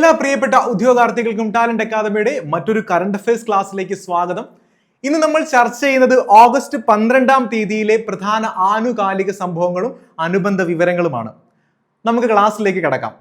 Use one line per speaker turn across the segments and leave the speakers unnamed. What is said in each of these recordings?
എല്ലാ പ്രിയപ്പെട്ട ഉദ്യോഗാർത്ഥികൾക്കും ടാലന്റ് അക്കാദമിയുടെ മറ്റൊരു കറണ്ട് അഫയേഴ്സ് ക്ലാസ്സിലേക്ക് സ്വാഗതം. ഇന്ന് നമ്മൾ ചർച്ച ചെയ്യുന്നത് ഓഗസ്റ്റ് 12-ാം തീയതിയിലെ പ്രധാന ആനുകാലിക സംഭവങ്ങളും അനുബന്ധ വിവരങ്ങളുമാണ്. നമുക്ക് ക്ലാസ്സിലേക്ക് കടക്കാം.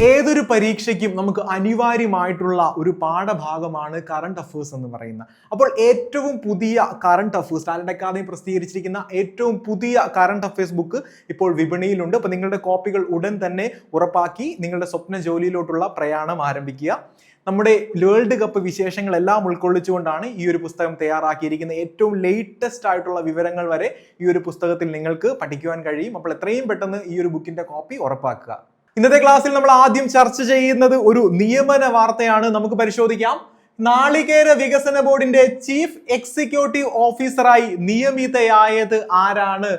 ഏതൊരു പരീക്ഷയ്ക്കും നമുക്ക് അനിവാര്യമായിട്ടുള്ള ഒരു പാഠഭാഗമാണ് കറണ്ട് അഫയേഴ്സ് എന്ന് പറയുന്നത്. അപ്പോൾ ഏറ്റവും പുതിയ കറണ്ട് അഫയേഴ്സ് ടാലന്റ് അക്കാദമി പ്രസിദ്ധീകരിച്ചിരിക്കുന്ന ഏറ്റവും പുതിയ കറണ്ട് അഫയേഴ്സ് ബുക്ക് ഇപ്പോൾ വിപണിയിലുണ്ട്. അപ്പോൾ നിങ്ങളുടെ കോപ്പികൾ ഉടൻ തന്നെ ഉറപ്പാക്കി നിങ്ങളുടെ സ്വപ്ന ജോലിയിലോട്ടുള്ള പ്രയാണം ആരംഭിക്കുക. നമ്മുടെ വേൾഡ് കപ്പ് വിശേഷങ്ങളെല്ലാം ഉൾക്കൊള്ളിച്ചുകൊണ്ടാണ് ഈ ഒരു പുസ്തകം തയ്യാറാക്കിയിരിക്കുന്നത്. ഏറ്റവും ലേറ്റസ്റ്റ് ആയിട്ടുള്ള വിവരങ്ങൾ വരെ ഈ ഒരു പുസ്തകത്തിൽ നിങ്ങൾക്ക് പഠിക്കുവാൻ കഴിയും. അപ്പോൾ എത്രയും പെട്ടെന്ന് ഈ ഒരു ബുക്കിന്റെ കോപ്പി ഉറപ്പാക്കുക. ഇന്നത്തെ ക്ലാസ്സിൽ നമ്മൾ ആദ്യം ചർച്ച ചെയ്യുന്നത് ഒരു നിയമന വാർത്തയാണ്. നമുക്ക് പരിശോധിക്കാം. നാളികേര വികസന ബോർഡിന്റെ ചീഫ് എക്സിക്യൂട്ടീവ് ഓഫീസറായി നിയമിതയായത് ആരാണ്?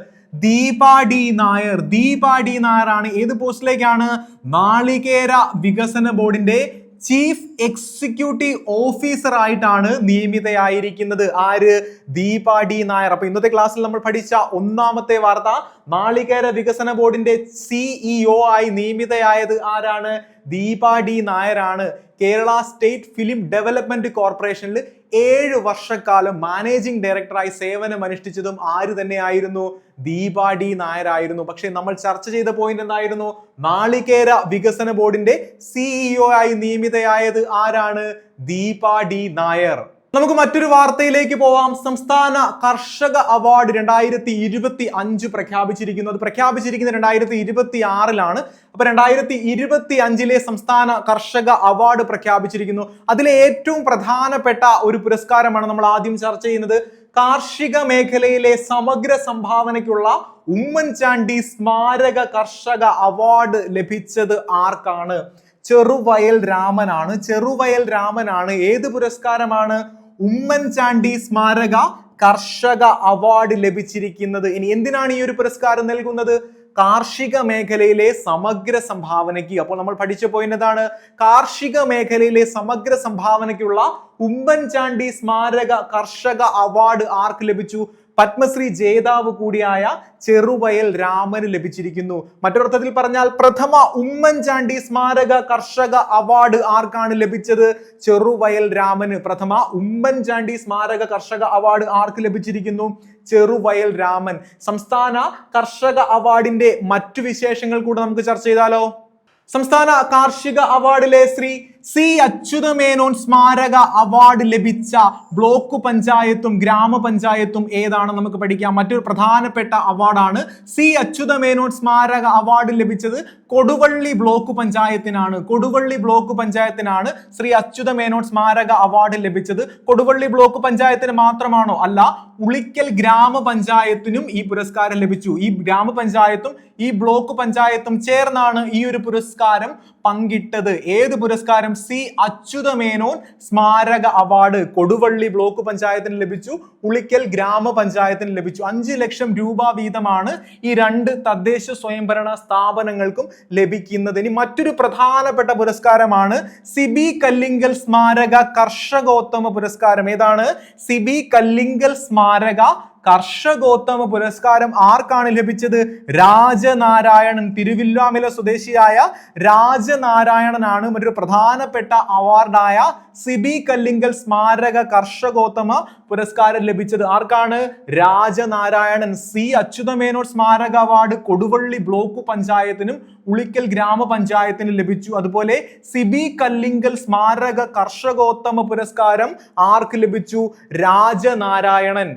ദീപ ഡി നായർ. ദീപ ഡി നായർ ആണ്. ഏത് പോസ്റ്റിലേക്കാണ്? നാളികേര വികസന ബോർഡിന്റെ ചീഫ് എക്സിക്യൂട്ടീവ് ഓഫീസർ ആയിട്ടാണ് നിയമിതയായിരിക്കുന്നത്. ആര്? ദീപ ഡി നായർ. അപ്പൊ ഇന്നത്തെ ക്ലാസ്സിൽ നമ്മൾ പഠിച്ച ഒന്നാമത്തെ വാർത്ത, നാളികേര വികസന ബോർഡിന്റെ CEO ആയി നിയമിതയായത് ആരാണ്? ദീപ ഡി നായർ ആണ്. കേരള സ്റ്റേറ്റ് ഫിലിം ഡെവലപ്മെന്റ് കോർപ്പറേഷനിൽ 7 വർഷക്കാലം മാനേജിംഗ് ഡയറക്ടറായി സേവനം അനുഷ്ഠിച്ചതും ആര് തന്നെയായിരുന്നു? ദീപ ഡി നായർ ആയിരുന്നു. പക്ഷെ നമ്മൾ ചർച്ച ചെയ്ത പോയിന്റ് എന്തായിരുന്നു? നാളികേര വികസന ബോർഡിന്റെ CEO ആയി നിയമിതയായത് ആരാണ്? ദീപ ഡി നായർ. നമുക്ക് മറ്റൊരു വാർത്തയിലേക്ക് പോവാം. സംസ്ഥാന കർഷക അവാർഡ് 2025 പ്രഖ്യാപിച്ചിരിക്കുന്നു. അത് പ്രഖ്യാപിച്ചിരിക്കുന്നത് 2026-ലാണ്. അപ്പൊ 2025-ലെ സംസ്ഥാന കർഷക അവാർഡ് പ്രഖ്യാപിച്ചിരിക്കുന്നു. അതിലെ ഏറ്റവും പ്രധാനപ്പെട്ട ഒരു പുരസ്കാരമാണ് നമ്മൾ ആദ്യം ചർച്ച ചെയ്യുന്നത്. കാർഷിക മേഖലയിലെ സമഗ്ര സംഭാവനയ്ക്കുള്ള ഉമ്മൻചാണ്ടി സ്മാരക കർഷക അവാർഡ് ലഭിച്ചത് ആർക്കാണ്? ചെറുവയൽ രാമനാണ്. ചെറുവയൽ രാമനാണ്. ഏത് പുരസ്കാരമാണ്? ഉമ്മൻചാണ്ടി സ്മാരക കർഷക അവാർഡ് ലഭിച്ചിരിക്കുന്നത്. ഇനി എന്തിനാണ് ഈ ഒരു പുരസ്കാരം നൽകുന്നത്? കാർഷിക മേഖലയിലെ സമഗ്ര സംഭാവനയ്ക്ക്. അപ്പോൾ നമ്മൾ പഠിച്ച പോയിന്റ് എന്താണ്? കാർഷിക മേഖലയിലെ സമഗ്ര സംഭാവനയ്ക്കുള്ള ഉമ്മൻചാണ്ടി സ്മാരക കർഷക അവാർഡ് ആർക്ക് ലഭിച്ചു? പത്മശ്രീ ജേതാവ് കൂടിയായ ചെറുവയൽ രാമന് ലഭിച്ചിരിക്കുന്നു. മറ്റൊരർത്ഥത്തിൽ പറഞ്ഞാൽ പ്രഥമ ഉമ്മൻചാണ്ടി സ്മാരക കർഷക അവാർഡ് ആർക്കാണ് ലഭിച്ചത്? ചെറുവയൽ രാമന്. പ്രഥമ ഉമ്മൻചാണ്ടി സ്മാരക കർഷക അവാർഡ് ആർക്ക് ലഭിച്ചിരിക്കുന്നു? ചെറുവയൽ രാമൻ. സംസ്ഥാന കർഷക അവാർഡിന്റെ മറ്റു വിശേഷങ്ങൾ കൂടെ നമുക്ക് ചർച്ച ചെയ്താലോ? സംസ്ഥാന കാർഷിക അവാർഡിലെ ശ്രീ സി അച്യുതമേനോൻ സ്മാരക അവാർഡ് ലഭിച്ച ബ്ലോക്ക് പഞ്ചായത്തും ഗ്രാമപഞ്ചായത്തും ഏതാണ്? നമുക്ക് പഠിക്കാം. മറ്റൊരു പ്രധാനപ്പെട്ട അവാർഡാണ്. സി അച്യുതമേനോൻ സ്മാരക അവാർഡ് ലഭിച്ചത് കൊടുവള്ളി ബ്ലോക്ക് പഞ്ചായത്തിനാണ്. കൊടുവള്ളി ബ്ലോക്ക് പഞ്ചായത്തിനാണ് ശ്രീ അച്യുതമേനോൻ സ്മാരക അവാർഡ് ലഭിച്ചത്. കൊടുവള്ളി ബ്ലോക്ക് പഞ്ചായത്തിന് മാത്രമാണോ? അല്ല, ഉളിക്കൽ ഗ്രാമപഞ്ചായത്തിനും ഈ പുരസ്കാരം ലഭിച്ചു. ഈ ഗ്രാമപഞ്ചായത്തും ഈ ബ്ലോക്ക് പഞ്ചായത്തും ചേർന്നാണ് ഈ ഒരു പുരസ്കാരം പങ്കിട്ടത്. ഏത് പുരസ്കാരം? സി അച്യുതമേനോൻ സ്മാരക അവാർഡ് കൊടുവള്ളി ബ്ലോക്ക് പഞ്ചായത്തിന് ലഭിച്ചു, ഉളിക്കൽ ഗ്രാമപഞ്ചായത്തിന് ലഭിച്ചു. 5 ലക്ഷം രൂപ വീതമാണ് ഈ 2 തദ്ദേശ സ്വയംഭരണ സ്ഥാപനങ്ങൾക്കും ലഭിക്കുന്നത്. ഇനി മറ്റൊരു പ്രധാനപ്പെട്ട പുരസ്കാരമാണ് സിബി കല്ലിങ്കൽ സ്മാരക കർഷകോത്തമ പുരസ്കാരം. ഏതാണ്? സിബി കല്ലിങ്കൽ സ്മാരക കർഷകോത്തമ പുരസ്കാരം ആർക്കാണ് ലഭിച്ചത്? രാജനാരായണൻ. തിരുവില്ലാമല സ്വദേശിയായ രാജനാരായണനാണ് മറ്റൊരു പ്രധാനപ്പെട്ട അവാർഡായ സിബി കല്ലിങ്കൽ സ്മാരക കർഷകോത്തമ പുരസ്കാരം ലഭിച്ചത്. ആർക്കാണ്? രാജനാരായണൻ. സി അച്യുതമേനോൻ സ്മാരക അവാർഡ് കൊടുവള്ളി ബ്ലോക്ക് പഞ്ചായത്തിനും ഉളിക്കൽ ഗ്രാമപഞ്ചായത്തിനും ലഭിച്ചു. അതുപോലെ സിബി കല്ലിങ്കൽ സ്മാരക കർഷകോത്തമ പുരസ്കാരം ആർക്ക് ലഭിച്ചു? രാജനാരായണൻ.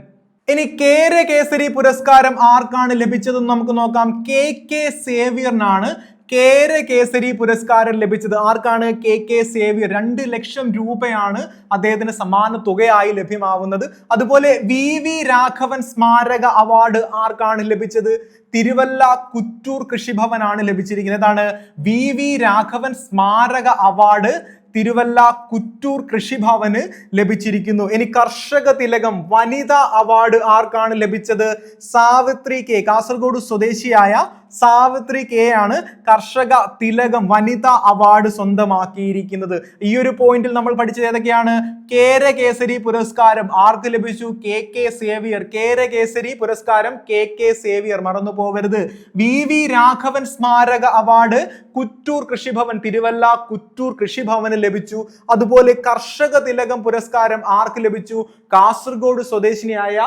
ഇനി കേര കേസരി പുരസ്കാരം ആർക്കാണ് ലഭിച്ചതെന്ന് നമുക്ക് നോക്കാം. KK സേവ്യറിനാണ് കേര കേസരി പുരസ്കാരം ലഭിച്ചത്. ആർക്കാണ്? KK Xavier. 2 ലക്ഷം രൂപയാണ് അദ്ദേഹത്തിന് സമ്മാന തുകയായി ലഭ്യമാവുന്നത്. അതുപോലെ VV രാഘവൻ സ്മാരക അവാർഡ് ആർക്കാണ് ലഭിച്ചത്? തിരുവല്ല കുറ്റൂർ കൃഷിഭവനാണ് ലഭിച്ചിരിക്കുന്നത്. ഏതാണ്? VV രാഘവൻ സ്മാരക അവാർഡ് തിരുവല്ല കുറ്റൂർ കൃഷിഭവന് ലഭിച്ചിരിക്കുന്നു. ഇനി കർഷക തിലകം വനിതാ അവാർഡ് ആർക്കാണ് ലഭിച്ചത്? സാവിത്രി K. കാസർഗോഡ് സ്വദേശിയായ സാവിത്രി കെ ആണ് കർഷക തിലകം വനിതാ അവാർഡ് സ്വന്തമാക്കിയിരിക്കുന്നത്. ഈ ഒരു പോയിന്റിൽ നമ്മൾ പഠിച്ചത് ഏതൊക്കെയാണ്? കേരകേസരി പുരസ്കാരം ആർക്ക് ലഭിച്ചു? K Xavier. കേരകേസരി പുരസ്കാരം കെ സേവിയർ, മറന്നു പോകരുത്. വി രാഘവൻ സ്മാരക അവാർഡ് കുറ്റൂർ കൃഷിഭവൻ, തിരുവല്ല കുറ്റൂർ കൃഷിഭവന് ലഭിച്ചു. അതുപോലെ കർഷക തിലകം പുരസ്കാരം ആർക്ക് ലഭിച്ചു? കാസർഗോഡ് സ്വദേശിനിയായ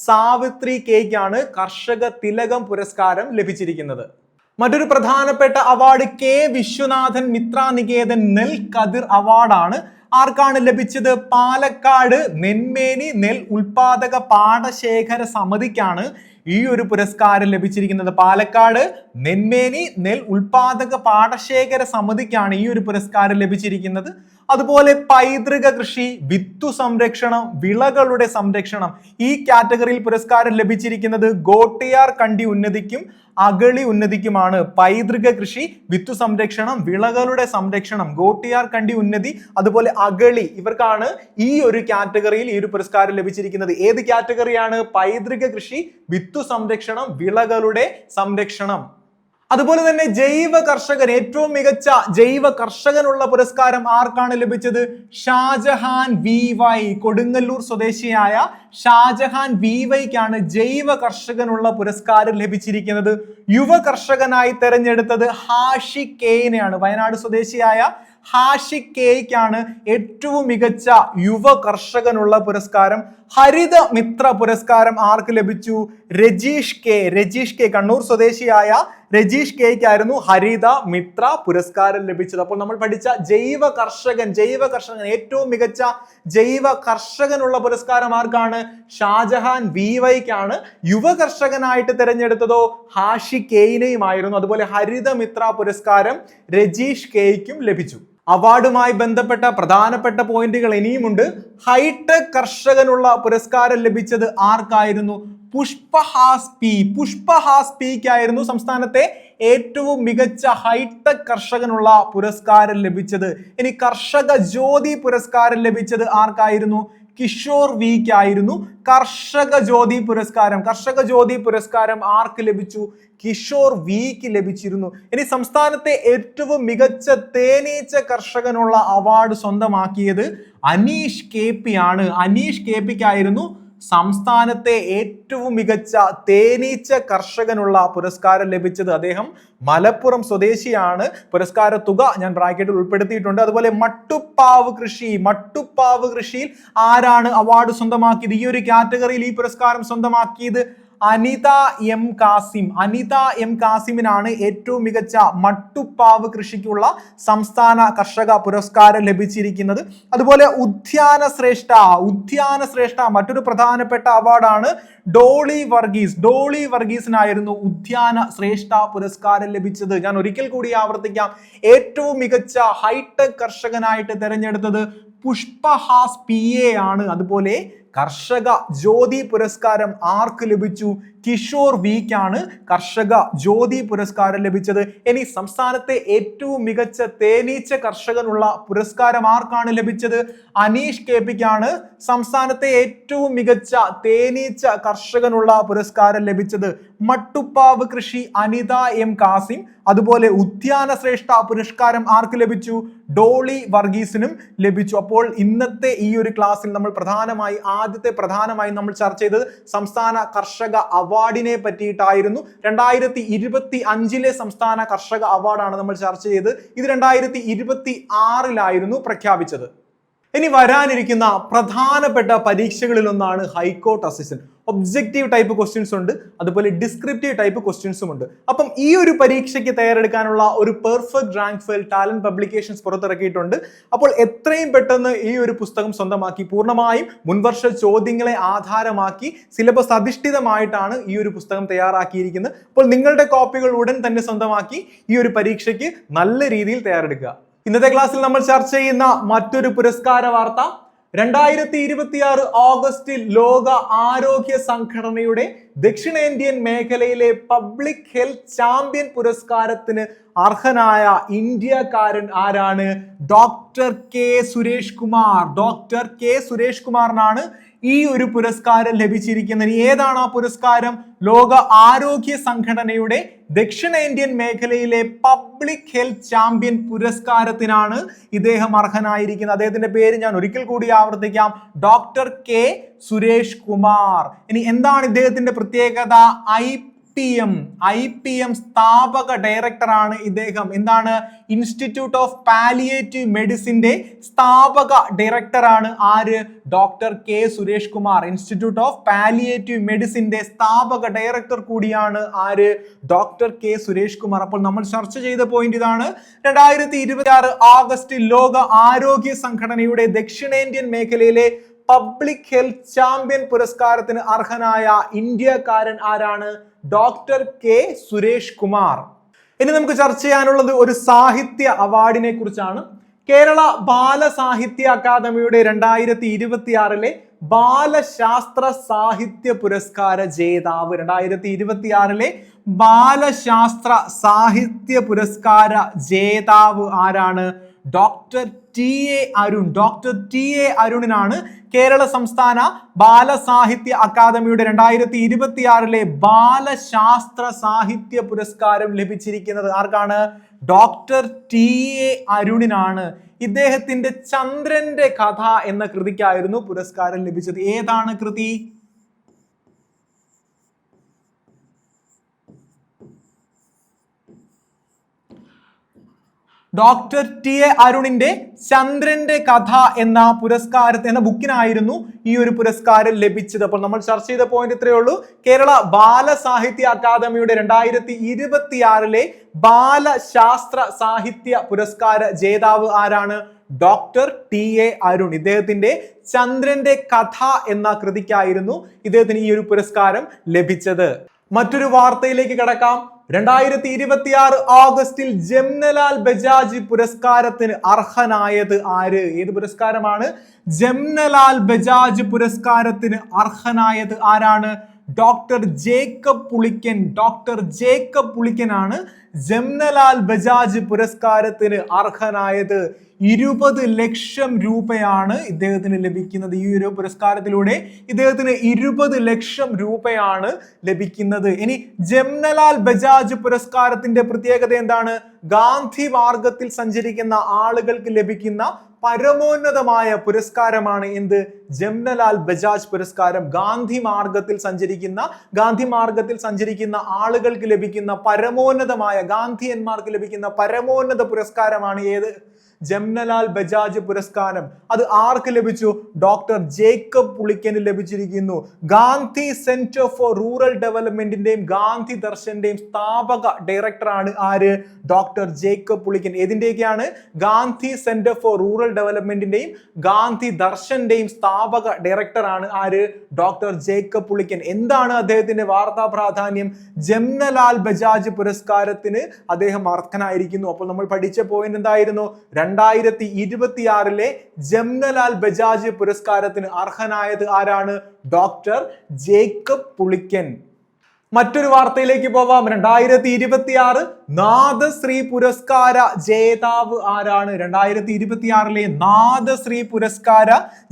സാവിത്രി കെയ്ക്കാണ് കർഷക തിലകം പുരസ്കാരം ലഭിച്ചിരിക്കുന്നത്. മറ്റൊരു പ്രധാനപ്പെട്ട അവാർഡ് കെ വിശ്വനാഥൻ മിത്ര നികേതൻ നെൽ കതിർ അവാർഡാണ്. ആർക്കാണ് ലഭിച്ചത്? പാലക്കാട് നെന്മേനി നെൽ ഉൽപാദക പാടശേഖര സമിതിക്കാണ് ഈ ഒരു പുരസ്കാരം ലഭിച്ചിരിക്കുന്നത്. പാലക്കാട് നെന്മേനി നെൽ ഉൽപാദക പാടശേഖര സമിതിക്കാണ് ഈ ഒരു പുരസ്കാരം ലഭിച്ചിരിക്കുന്നത്. അതുപോലെ പൈതൃക കൃഷി, വിത്തു സംരക്ഷണം, വിളകളുടെ സംരക്ഷണം, ഈ കാറ്റഗറിയിൽ പുരസ്കാരം ലഭിച്ചിരിക്കുന്നത് ഗോട്ടിയാർ കണ്ടി ഉന്നതിക്കും അഗളി ഉന്നതിക്കുമാണ്. പൈതൃക കൃഷി, വിത്തു സംരക്ഷണം, വിളകളുടെ സംരക്ഷണം, ഗോട്ടിയാർ കണ്ടി ഉന്നതി, അതുപോലെ അഗളി, ഇവർക്കാണ് ഈ ഒരു കാറ്റഗറിയിൽ ഈ ഒരു പുരസ്കാരം ലഭിച്ചിരിക്കുന്നത്. ഏത് കാറ്റഗറിയാണ്? പൈതൃക കൃഷി, വിത്തു സംരക്ഷണം, വിളകളുടെ സംരക്ഷണം. അതുപോലെ തന്നെ ജൈവ കർഷകൻ, ഏറ്റവും മികച്ച ജൈവ കർഷകനുള്ള പുരസ്കാരം ആർക്കാണ് ലഭിച്ചത്? ഷാജഹാൻ വി.വൈ. കൊടുങ്ങല്ലൂർ സ്വദേശിയായ ഷാജഹാൻ വി.വൈക്കാണ് ജൈവ കർഷകനുള്ള പുരസ്കാരം ലഭിച്ചിരിക്കുന്നത്. യുവ കർഷകനായി തെരഞ്ഞെടുത്തത് ഹാഷിഖ് കെയിനെയാണ്. വയനാട് സ്വദേശിയായ ഹാഷിഖ് കെയ്ക്കാണ് ഏറ്റവും മികച്ച യുവ കർഷകനുള്ള പുരസ്കാരം. ഹരിത മിത്ര പുരസ്കാരം ആർക്ക് ലഭിച്ചു? രജീഷ് കെ, കണ്ണൂർ സ്വദേശിയായ രജീഷ് കെയ്ക്കായിരുന്നു ഹരിത മിത്ര പുരസ്കാരം ലഭിച്ചത്. അപ്പോൾ നമ്മൾ പഠിച്ച ജൈവ കർഷകൻ ഏറ്റവും മികച്ച ജൈവ കർഷകനുള്ള പുരസ്കാരം ആർക്കാണ്? ഷാജഹാൻ വി.വൈക്കാണ്. യുവ കർഷകനായിട്ട് തിരഞ്ഞെടുത്തതോ ഹാഷിഖ് കെയിനെയുമായിരുന്നു. അതുപോലെ ഹരിത മിത്ര പുരസ്കാരം രജീഷ് കെയ്ക്കും ലഭിച്ചു. അവാർഡുമായി ബന്ധപ്പെട്ട പ്രധാനപ്പെട്ട പോയിന്റുകൾ ഇനിയുമുണ്ട്. ഹൈടെക് കർഷകനുള്ള പുരസ്കാരം ലഭിച്ചത് ആർക്കായിരുന്നു? പുഷ്പഹാസ് പിക്കായിരുന്നു സംസ്ഥാനത്തെ ഏറ്റവും മികച്ച ഹൈടെക് കർഷകനുള്ള പുരസ്കാരം ലഭിച്ചത്. ഇനി കർഷക ജ്യോതി പുരസ്കാരം ലഭിച്ചത് ആർക്കായിരുന്നു? കിഷോർ വിക്കായിരുന്നു. കർഷക ജ്യോതി പുരസ്കാരം ആർക്ക് ലഭിച്ചു? കിഷോർ വിക്ക് ലഭിച്ചിരുന്നു. ഇനി സംസ്ഥാനത്തെ ഏറ്റവും മികച്ച തേനീച്ച കർഷകനുള്ള അവാർഡ് സ്വന്തമാക്കിയത് അനീഷ് കെ പി ആണ്. അനീഷ് കെ പിക്കായിരുന്നു സംസ്ഥാനത്തെ ഏറ്റവും മികച്ച തേനീച്ച കർഷകനുള്ള പുരസ്കാരം ലഭിച്ചത്. അദ്ദേഹം മലപ്പുറം സ്വദേശിയാണ്. പുരസ്കാര തുക ഞാൻ ബ്രാക്കറ്റിൽ ഉൾപ്പെടുത്തിയിട്ടുണ്ട്. അതുപോലെ മട്ടുപ്പാവ് കൃഷിയിൽ ആരാണ് അവാർഡ് സ്വന്തമാക്കിയത്? ഈ ഒരു കാറ്റഗറിയിൽ ഈ പുരസ്കാരം സ്വന്തമാക്കിയത് അനിത എം കാസിമിനാണ് ഏറ്റവും മികച്ച മട്ടുപ്പാവ് കൃഷിക്കുള്ള സംസ്ഥാന കർഷക പുരസ്കാരം ലഭിച്ചിരിക്കുന്നത്. അതുപോലെ ഉദ്യാന ശ്രേഷ്ഠ മറ്റൊരു പ്രധാനപ്പെട്ട അവാർഡാണ് ഡോളി വർഗീസിനായിരുന്നു ഉദ്യാന ശ്രേഷ്ഠ പുരസ്കാരം ലഭിച്ചത്. ഞാൻ ഒരിക്കൽ കൂടി ആവർത്തിക്കാം, ഏറ്റവും മികച്ച ഹൈടെക് കർഷകനായിട്ട് തെരഞ്ഞെടുത്തത് പുഷ്പഹാസ് PA ആണ്. അതുപോലെ കർഷക ജ്യോതി പുരസ്കാരം ആർക്ക് ലഭിച്ചു? കിഷോർ വിക്കാണ് കർഷക ജ്യോതി പുരസ്കാരം ലഭിച്ചത്. ഇനി സംസ്ഥാനത്തെ ഏറ്റവും മികച്ച തേനീച്ച കർഷകനുള്ള പുരസ്കാരം ആർക്കാണ് ലഭിച്ചത്? അനീഷ് കെ പിക്കാണ് സംസ്ഥാനത്തെ ഏറ്റവും മികച്ച തേനീച്ച കർഷകനുള്ള പുരസ്കാരം ലഭിച്ചത്. മട്ടുപ്പാവ് കൃഷി അനിത എം കാസിം. അതുപോലെ ഉദ്യാന ശ്രേഷ്ഠ പുരസ്കാരം ആർക്ക് ലഭിച്ചു? ഡോളി വർഗീസിനും ലഭിച്ചു. അപ്പോൾ ഇന്നത്തെ ഈ ഒരു ക്ലാസ്സിൽ നമ്മൾ പ്രധാനമായി നമ്മൾ ചർച്ച ചെയ്തത് സംസ്ഥാന കർഷക അവാർഡിനെ പറ്റിയിട്ടായിരുന്നു. 2025 സംസ്ഥാന കർഷക അവാർഡാണ് നമ്മൾ ചർച്ച ചെയ്തത്. ഇത് 2026 പ്രഖ്യാപിച്ചത്. ഇനി വരാനിരിക്കുന്ന പ്രധാനപ്പെട്ട പരീക്ഷകളിൽ ഒന്നാണ് high court assistant. Objective type questions ഉണ്ട്, അതുപോലെ ഡിസ്ക്രിപ്റ്റീവ് ടൈപ്പ് ക്വസ്റ്റ്യൻസും ഉണ്ട്. അപ്പം ഈ ഒരു പരീക്ഷയ്ക്ക് തയ്യാറെടുക്കാനുള്ള ഒരു perfect rank file talent publications പുറത്തിറക്കിയിട്ടുണ്ട്. അപ്പോൾ എത്രയും പെട്ടെന്ന് ഈ ഒരു പുസ്തകം സ്വന്തമാക്കി, പൂർണ്ണമായും മുൻവർഷ ചോദ്യങ്ങളെ ആധാരമാക്കി സിലബസ് അധിഷ്ഠിതമായിട്ടാണ് ഈ ഒരു പുസ്തകം തയ്യാറാക്കിയിരിക്കുന്നത്. അപ്പോൾ നിങ്ങളുടെ കോപ്പികൾ ഉടൻ തന്നെ സ്വന്തമാക്കി ഈ ഒരു പരീക്ഷയ്ക്ക് നല്ല രീതിയിൽ തയ്യാറെടുക്കുക. ഇന്നത്തെ ക്ലാസ്സിൽ നമ്മൾ ചർച്ച ചെയ്യുന്ന മറ്റൊരു പുരസ്കാര വാർത്ത, 2026 ഓഗസ്റ്റിൽ ലോക ആരോഗ്യ സംഘടനയുടെ ദക്ഷിണേന്ത്യൻ മേഖലയിലെ പബ്ലിക് ഹെൽത്ത് ചാമ്പ്യൻ പുരസ്കാരത്തിന് അർഹനായ ഇന്ത്യക്കാരൻ ആരാണ്? ഡോക്ടർ കെ സുരേഷ് കുമാറിനാണ് ഈ ഒരു പുരസ്കാരം ലഭിച്ചിരിക്കുന്നത്. ഏതാണ് ആ പുരസ്കാരം? ലോക ആരോഗ്യ സംഘടനയുടെ ദക്ഷിണേന്ത്യൻ മേഖലയിലെ പബ്ലിക് ഹെൽത്ത് ചാമ്പ്യൻ പുരസ്കാരത്തിനാണ് ഇദ്ദേഹം അർഹനായിരിക്കുന്നത്. അദ്ദേഹത്തിന്റെ പേര് ഞാൻ ഒരിക്കൽ കൂടി ആവർത്തിക്കാം, ഡോക്ടർ കെ സുരേഷ് കുമാർ. ഇനി എന്താണ് ഇദ്ദേഹത്തിന്റെ പ്രത്യേകത? IPM സ്ഥാപക ഡയറക്ടറാണ് ഇദ്ദേഹം. എന്താണ്? ഇൻസ്റ്റിറ്റ്യൂട്ട് ഓഫ് പാലിയേറ്റീവ് മെഡിസിന്റെ സ്ഥാപക ഡയറക്ടറാണ് ആര്? Doctor K Suresh Kumar. Institute of palliative മെഡിസിന്റെ സ്ഥാപക ഡയറക്ടർ കൂടിയാണ് ആര്? Doctor K Suresh Kumar. അപ്പോൾ നമ്മൾ ചർച്ച ചെയ്ത പോയിന്റ് ഇതാണ്. 2026 ആഗസ്റ്റിൽ ലോക ആരോഗ്യ സംഘടനയുടെ ദക്ഷിണേന്ത്യൻ മേഖലയിലെ പബ്ലിക് ഹെൽത്ത് ചാമ്പ്യൻ പുരസ്കാരത്തിന് അർഹനായ ഇന്ത്യക്കാരൻ ആരാണ്? Doctor K Suresh Kumar. ഇനി നമുക്ക് ചർച്ച ചെയ്യാനുള്ളത് ഒരു സാഹിത്യ അവാർഡിനെ കുറിച്ചാണ്. കേരള ബാലസാഹിത്യ അക്കാദമിയുടെ 2026 ബാലശാസ്ത്ര സാഹിത്യ പുരസ്കാര ജേതാവ്, 2026 ബാലശാസ്ത്ര സാഹിത്യ പുരസ്കാര ജേതാവ് ആരാണ്? Doctor T A Arun. Doctor T A അരുണിനാണ് കേരള സംസ്ഥാന ബാലസാഹിത്യ അക്കാദമിയുടെ 2026 ബാലശാസ്ത്ര സാഹിത്യ പുരസ്കാരം ലഭിച്ചിരിക്കുന്നത്. ആർക്കാണ്? ഡോക്ടർ ടി എ അരുണിനാണ്. ഇദ്ദേഹത്തിന്റെ ചന്ദ്രന്റെ കഥ എന്ന കൃതിക്കായിരുന്നു പുരസ്കാരം ലഭിച്ചത്. ഏതാണ് കൃതി? ഡോക്ടർ ടി എ അരുണിന്റെ ചന്ദ്രന്റെ കഥ എന്ന എന്ന ബുക്കിനായിരുന്നു ഈ ഒരു പുരസ്കാരം ലഭിച്ചത്. അപ്പോൾ നമ്മൾ ചർച്ച ചെയ്ത പോയിന്റ് ഇത്രയേ ഉള്ളൂ. കേരള ബാലസാഹിത്യ അക്കാദമിയുടെ 2026 ബാലശാസ്ത്ര സാഹിത്യ പുരസ്കാര ജേതാവ് ആരാണ്? Doctor T A Arun. ഇദ്ദേഹത്തിന്റെ ചന്ദ്രന്റെ കഥ എന്ന കൃതിക്കായിരുന്നു ഇദ്ദേഹത്തിന് ഈ ഒരു പുരസ്കാരം ലഭിച്ചത്. മറ്റൊരു വാർത്തയിലേക്ക് കടക്കാം. 2026 ആഗസ്റ്റിൽ ജംനലാൽ ബജാജ് പുരസ്കാരത്തിന് അർഹനായത് ആര്? ഏത് പുരസ്കാരമാണ്? ജംനലാൽ ബജാജ് പുരസ്കാരത്തിന് അർഹനായത് ആരാണ്? ഡോക്ടർ ജേക്കബ് പുളിക്കൻ. ഡോക്ടർ ജേക്കബ് പുളിക്കനാണ് ജംനലാൽ ബജാജ് പുരസ്കാരത്തിന് അർഹനായത്. 20 ലക്ഷം രൂപയാണ് ഇദ്ദേഹത്തിന് ലഭിക്കുന്നത്. ഈ ഒരു പുരസ്കാരത്തിലൂടെ ഇദ്ദേഹത്തിന് 20 ലക്ഷം രൂപയാണ് ലഭിക്കുന്നത്. ഇനി ജംനലാൽ ബജാജ് പുരസ്കാരത്തിന്റെ പ്രത്യേകത എന്താണ്? ഗാന്ധി മാർഗത്തിൽ സഞ്ചരിക്കുന്ന ആളുകൾക്ക് ലഭിക്കുന്ന പരമോന്നതമായ പുരസ്കാരമാണ് എന്ത്? ജംനലാൽ ബജാജ് പുരസ്കാരം. ഗാന്ധി മാർഗത്തിൽ സഞ്ചരിക്കുന്ന ആളുകൾക്ക് ലഭിക്കുന്ന പരമോന്നതമായ, ഗാന്ധിയന്മാർക്ക് ലഭിക്കുന്ന പരമോന്നത പുരസ്കാരമാണ് ഏത്? ജംനലാൽ ബജാജ് പുരസ്കാരം. അത് ആർക്ക് ലഭിച്ചു? ഡോക്ടർ ജേക്കബ് പുളിക്കന് ലഭിച്ചിരിക്കുന്നു. ഗാന്ധി സെന്റർ ഫോർ റൂറൽ ഡെവലപ്മെന്റിന്റെയും ഗാന്ധി ദർശന്റെയും സ്ഥാപക ഡയറക്ടറാണ് ആര്? ഡോക്ടർ ജേക്കബ് പുളിക്കൻ. ഏതിന്റെയൊക്കെയാണ്? ഗാന്ധി സെന്റർ ഫോർ റൂറൽ ഡെവലപ്മെന്റിന്റെയും ഗാന്ധി ദർശന്റെയും സ്ഥാപക ഡയറക്ടറാണ് ആര്? ഡോക്ടർ ജേക്കബ് പുളിക്കൻ. എന്താണ് അദ്ദേഹത്തിന്റെ വാർത്താ പ്രാധാന്യം? ജംനലാൽ ബജാജ് പുരസ്കാരത്തിന് അദ്ദേഹം അർഹനായിരിക്കുന്നു. അപ്പോൾ നമ്മൾ പഠിച്ച പോയിന്റ് എന്തായിരുന്നു? 2026 ജംനലാൽ ബജാജ് പുരസ്കാരത്തിന് അർഹനായത് ആരാണ്? ഡോക്ടർ ജേക്കബ് പുളിക്കൻ. മറ്റൊരു വാർത്തയിലേക്ക് പോവാം. 2026 നാദശ്രീ പുരസ്കാര ജേതാവ് ആരാണ്? 2026 നാദശ്രീ പുരസ്കാര